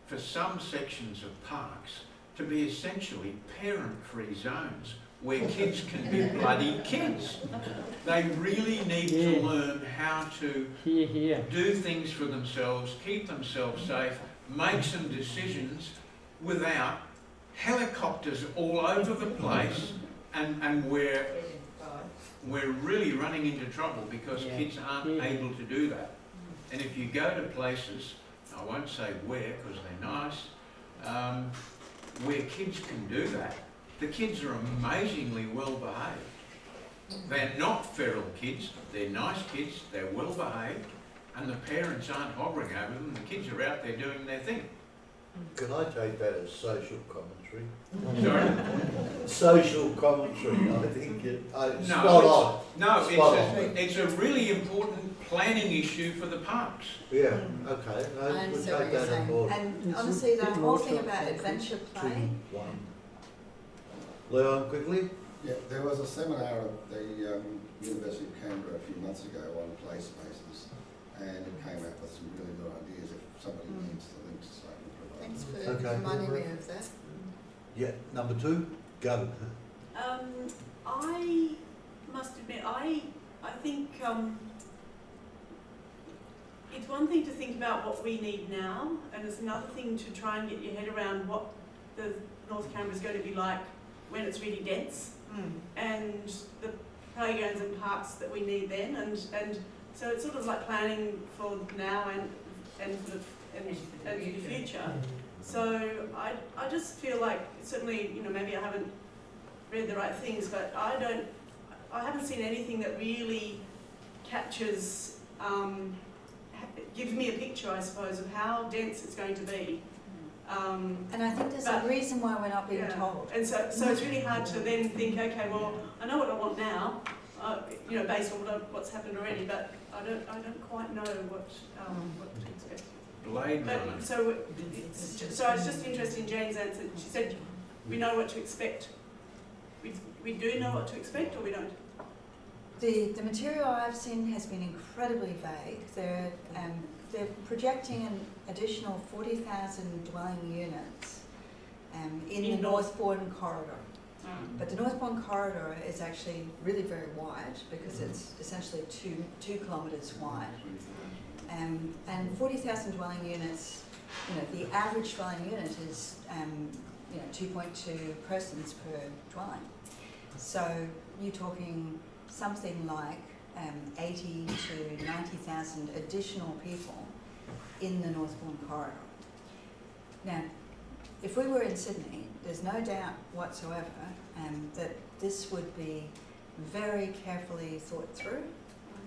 S16: for some sections of parks to be essentially parent-free zones where kids can be bloody kids. They really need to learn how to do things for themselves, keep themselves safe, make some decisions without helicopters all over the place, and we're really running into trouble because kids aren't able to do that. And if you go to places, I won't say where because they're nice, where kids can do that, the kids are amazingly well behaved. They're not feral kids, they're nice kids, they're well behaved, and the parents aren't hovering over them, the kids are out there doing their thing.
S1: Can I take that as social commentary?
S16: Sorry?
S1: Social commentary, I think it,
S16: No,
S1: spot on.
S16: No,
S1: Spot on.
S16: it's a really important planning issue for the parks.
S1: Yeah, okay,
S7: I
S1: no, we'll
S7: understand
S1: take
S7: what you're
S1: that on
S7: saying.
S1: board.
S7: And honestly, the whole thing about adventure play,
S1: Leon, quickly?
S9: Yeah, there was a seminar at the University of Canberra a few months ago on play spaces, and it came out with some really good ideas. If somebody needs the links, so I can provide.
S7: thanks for
S1: Okay.
S7: reminding me of that.
S1: Yeah, number 2, go.
S10: I must admit, I think it's one thing to think about what we need now, and it's another thing to try and get your head around what the North Canberra is going to be like when it's really dense, and the playgrounds and parks that we need then, and so it's sort of like planning for now and for the future. So I just feel like, certainly, you know, maybe I haven't read the right things, but I haven't seen anything that really captures, gives me a picture, I suppose, of how dense it's going to be.
S7: And I think there's a reason why we're not being told.
S10: And so it's really hard to then think, okay, well, I know what I want now, you know, based on what's happened already, but I don't quite know what to expect.
S16: Blade Runner.
S10: So I was just interested in Jane's answer. She said, we know what to expect. We do know what to expect, or we don't?
S7: The material I've seen has been incredibly vague. They're projecting an additional 40,000 dwelling units in the Northbourne corridor. But the Northbourne corridor is actually really very wide, because it's essentially 2 kilometres wide. And 40,000 dwelling units, you know, the average dwelling unit is, you know, 2.2 persons per dwelling. So you're talking something like 80 to 90,000 additional people in the Northbourne corridor. Now, if we were in Sydney, there's no doubt whatsoever that this would be very carefully thought through,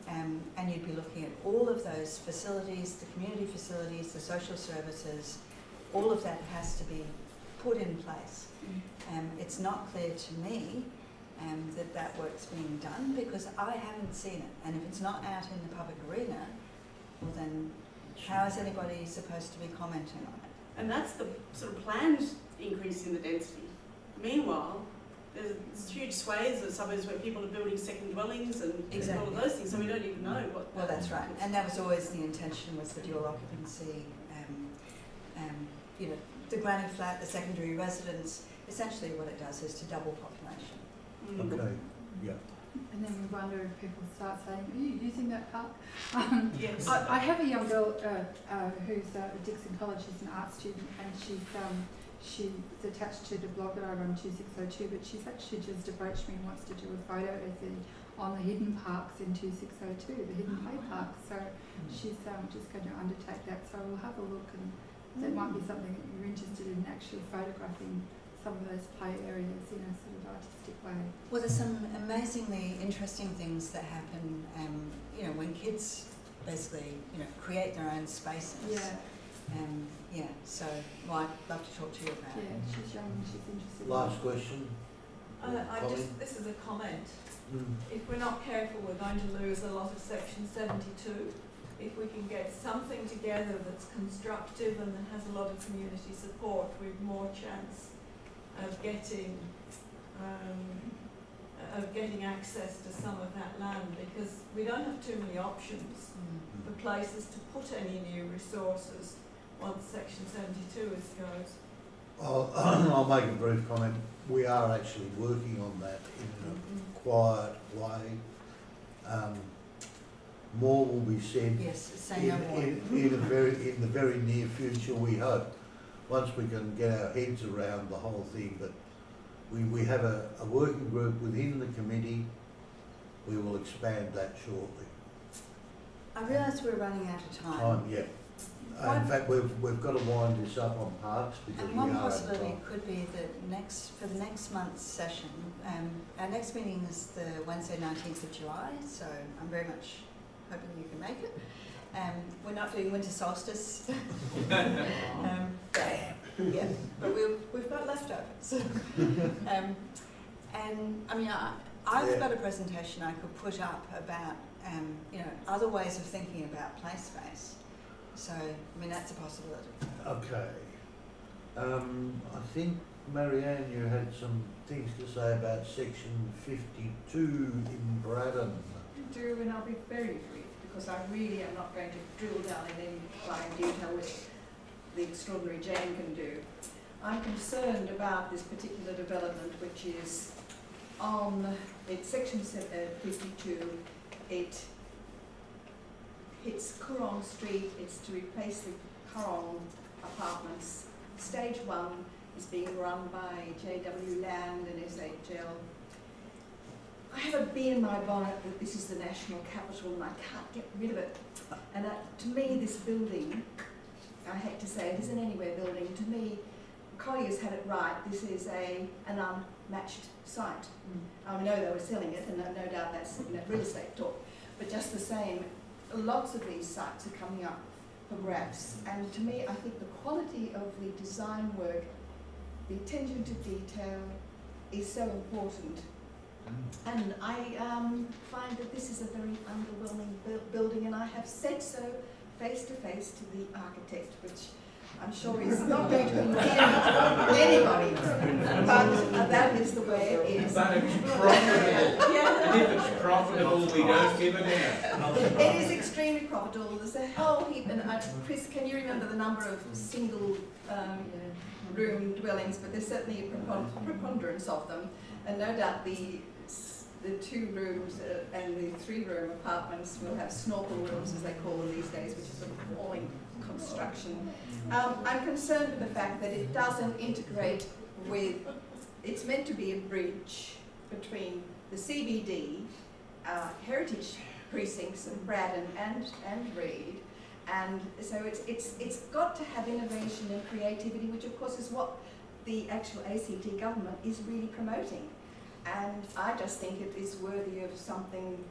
S7: and you'd be looking at all of those facilities, the community facilities, the social services, all of that has to be put in place. It's not clear to me that work's being done, because I haven't seen it, and if it's not out in the public arena, well then how is anybody supposed to be commenting on it?
S10: And that's the sort of planned increase in the density. Meanwhile, there's huge swathes of suburbs where people are building second dwellings and all of those things, so we don't even know what.
S7: Well, that's right, and that was always the intention, was the dual occupancy, you know, the granny flat, the secondary residence. Essentially, what it does is to double population.
S1: Okay, yeah.
S21: And then we wonder if people start saying, are you using that park?
S10: Yes.
S21: I have a young girl who's at Dixon College. She's an art student, and she's attached to the blog that I run, 2602, but she's actually just approached me and wants to do a photo essay on the hidden parks in 2602, the hidden play parks. So she's just going to undertake that. So we'll have a look, and that might be something that you're interested in, actually photographing some of those play areas in a sort of artistic way.
S7: Well, there's some amazingly interesting things that happen, you know, when kids basically, you know, create their own spaces.
S21: Yeah.
S7: So, well, I'd love to talk to you about it.
S21: Yeah, she's young and she's interested.
S1: Last question.
S17: This is a comment. If we're not careful, we're going to lose a lot of Section 72. If we can get something together that's constructive and that has a lot of community support, we've more chance of getting access to some of that land, because we don't have too many options for places to put any new resources once Section 72 goes.
S1: I'll make a brief comment. We are actually working on that in a quiet way. More will be said in the very near future, we hope, once we can get our heads around the whole thing. But we have a working group within the committee. We will expand that shortly.
S7: I realise we're running out of time.
S1: Yeah. In fact, we've got to wind this up on parks, because
S7: and
S1: we are
S7: one
S1: out of
S7: possibility
S1: time.
S7: could be that for the next month's session, our next meeting is the Wednesday 19th of July, so I'm very much hoping you can make it. We're not doing winter solstice. Yeah, but we've got leftovers. And I mean, I've got a presentation I could put up about you know, other ways of thinking about play space. So I mean, that's a possibility.
S1: Okay. I think Marianne, you had some things to say about section 52 in Braddon.
S6: I do, and I'll be very brief because I really am not going to drill down in any fine detail which the extraordinary Jane can do. I'm concerned about this particular development, which is on section 52. It hits Coorong Street. It's to replace the Coorong apartments. Stage 1 is being run by JW Land and SHL. I have a bee in my bonnet that this is the national capital and I can't get rid of it. And to me, this building, I hate to say it isn't anywhere building, to me, Collier's had it right. This is an unmatched site. I know they were selling it, and no doubt that's real estate talk. But just the same, lots of these sites are coming up for grabs. And to me, I think the quality of the design work, the attention to detail is so important. And I find that this is a very underwhelming building, and I have said so face to face to the architect, which I'm sure is not going to endear anybody, but that is the way it is.
S16: But it's profitable.
S6: Yeah.
S16: And if it's profitable, we don't give it out.
S6: It is extremely profitable. There's a whole heap, and Chris, can you remember the number of single room dwellings? But there's certainly a preponderance of them, and no doubt the 2 rooms and the 3-room apartments will have snorkel rooms, as they call them these days, which is a falling construction. I'm concerned with the fact that it doesn't integrate with, it's meant to be a bridge between the CBD, heritage precincts of Braddon and Reed, and so it's got to have innovation and creativity, which of course is what the actual ACT government is really promoting. And I just think it is worthy of something,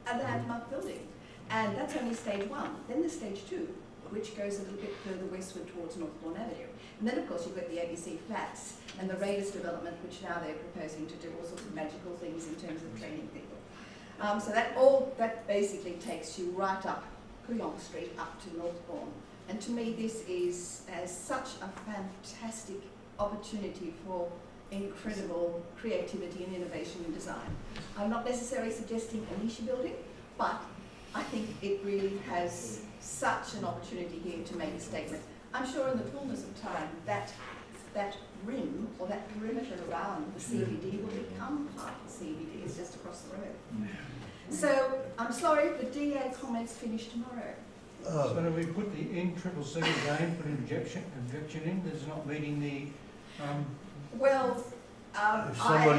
S6: a landmark building. And that's only stage 1. Then there's stage 2, which goes a little bit further westward towards Northbourne Avenue. And then of course you've got the ABC Flats and the Raiders development, which now they're proposing to do all sorts of magical things in terms of training people. So that basically takes you right up Coorong Street up to Northbourne. And to me this is such a fantastic opportunity for incredible creativity and innovation in design. I'm not necessarily suggesting a niche building, but I think it really has such an opportunity here to make a statement. I'm sure in the fullness of time that rim or that perimeter around the CBD will become part of the CBD. It's just across the road. So I'm sorry, the DA comments finish tomorrow.
S4: So we put the NCCC again, put an objection in, there's not meeting the
S6: well, I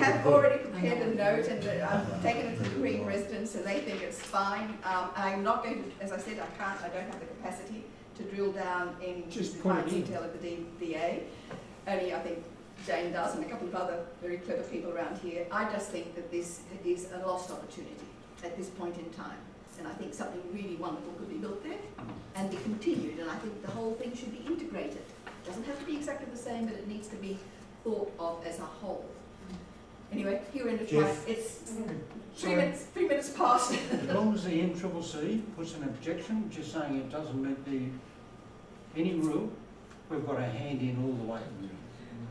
S6: have already prepared a note, and I've taken it to the Green residents, and they think it's fine. I'm not going to, as I said, I don't have the capacity to drill down in the fine detail of the DA. Only I think Jane does, and a couple of other very clever people around here. I just think that this is a lost opportunity at this point in time. And I think something really wonderful could be built there and be continued. And I think the whole thing should be integrated. It doesn't have to be exactly the same, but it needs to be thought of as a whole. Anyway, here in the it's 3 minutes past.
S4: As long as the NCCC puts an objection, just saying it doesn't meet any rule, we've got a hand in all the way.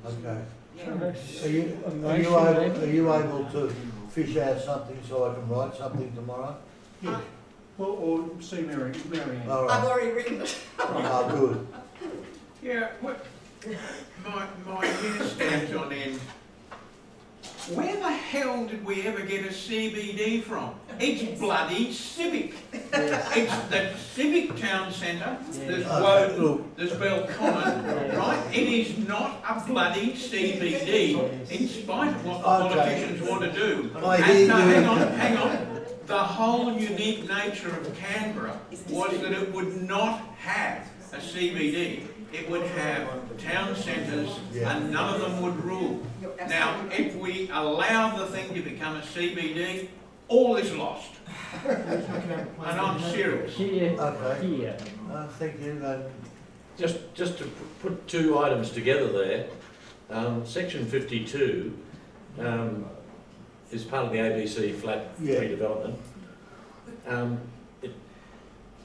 S1: Okay.
S4: Yeah.
S1: Are you able to fish out something so I can write something tomorrow?
S4: Yeah. Well, or see Marianne.
S1: All right.
S6: I've already written it.
S1: Oh, good.
S16: Yeah, my hair stands on end. Where the hell did we ever get a CBD from? It's bloody Civic. It's the Civic Town Centre. There's Woden, there's Belconnen, right? It is not a bloody CBD, in spite of what the politicians want to do. And hang on. The whole unique nature of Canberra was that it would not have a CBD. It would have town centres and none of them would rule. Now, if we allow the thing to become a CBD, all is lost. And I'm serious.
S1: Okay.
S2: Here.
S1: Thank you.
S12: Just to put two items together there, section 52 is part of the ABC flat redevelopment.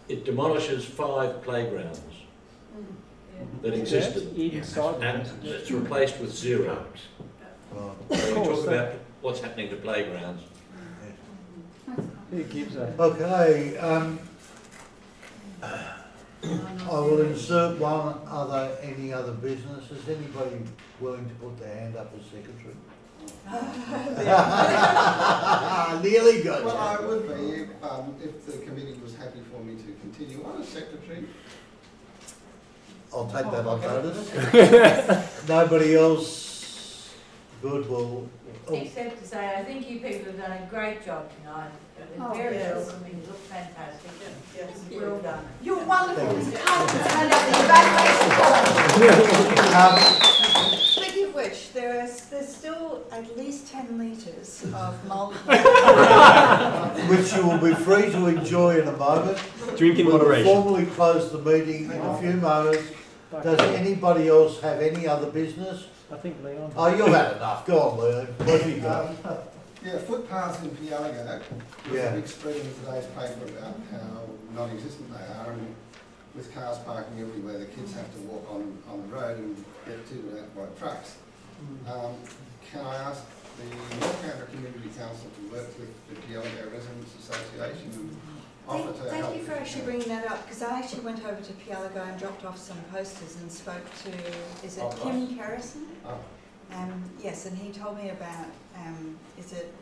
S12: It demolishes 5 playgrounds that existed, and it's replaced with 0. So we talk about what's happening to playgrounds.
S2: Who gives a...
S1: Okay, I will insert any other business. Is anybody willing to put their hand up as secretary? Nearly got you.
S9: Well, I would be if the committee was happy for me to continue on as secretary.
S1: I'll take that on notice. Nobody else? Good, well...
S13: Except to say, I think you people have done a great job tonight. It was very welcoming, it looked fantastic. Yes. Well done.
S5: You're wonderful. Stand up the evaluation.
S7: Speaking of which, there's still at least 10 litres of mould.
S1: Which you will be free to enjoy in a moment.
S14: Drink in moderation.
S1: We'll formally close the meeting in a few moments. Does anybody else have any other business?
S2: I think Leon.
S1: Oh, you've had enough. Go on, Leon. What have you got?
S9: Yeah, footpaths in Pialligo. There's a big spread in today's paper about how non-existent they are, and with cars parking everywhere, the kids have to walk on the road and get to and out by trucks. Can I ask the North Canberra Community Council to work with the Pialligo Residents Association and offer to help?
S7: Thank you for actually bringing that up, because I actually went over to Pialligo and dropped off some posters and spoke to, is it Kim Kerrison?
S9: Oh.
S7: Yes, and he told me about, is it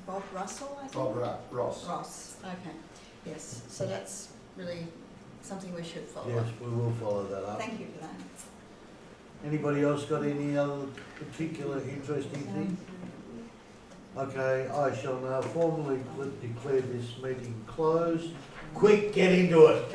S7: Bob Russell, I think?
S9: Bob Ross.
S7: Ross, okay. Yes, so that's really something we should follow
S1: Yes,
S7: up.
S1: we will follow that up.
S7: Thank you for that.
S1: Anybody else got any other particular interesting thing? Okay, I shall now formally declare this meeting closed. Quick, get into it.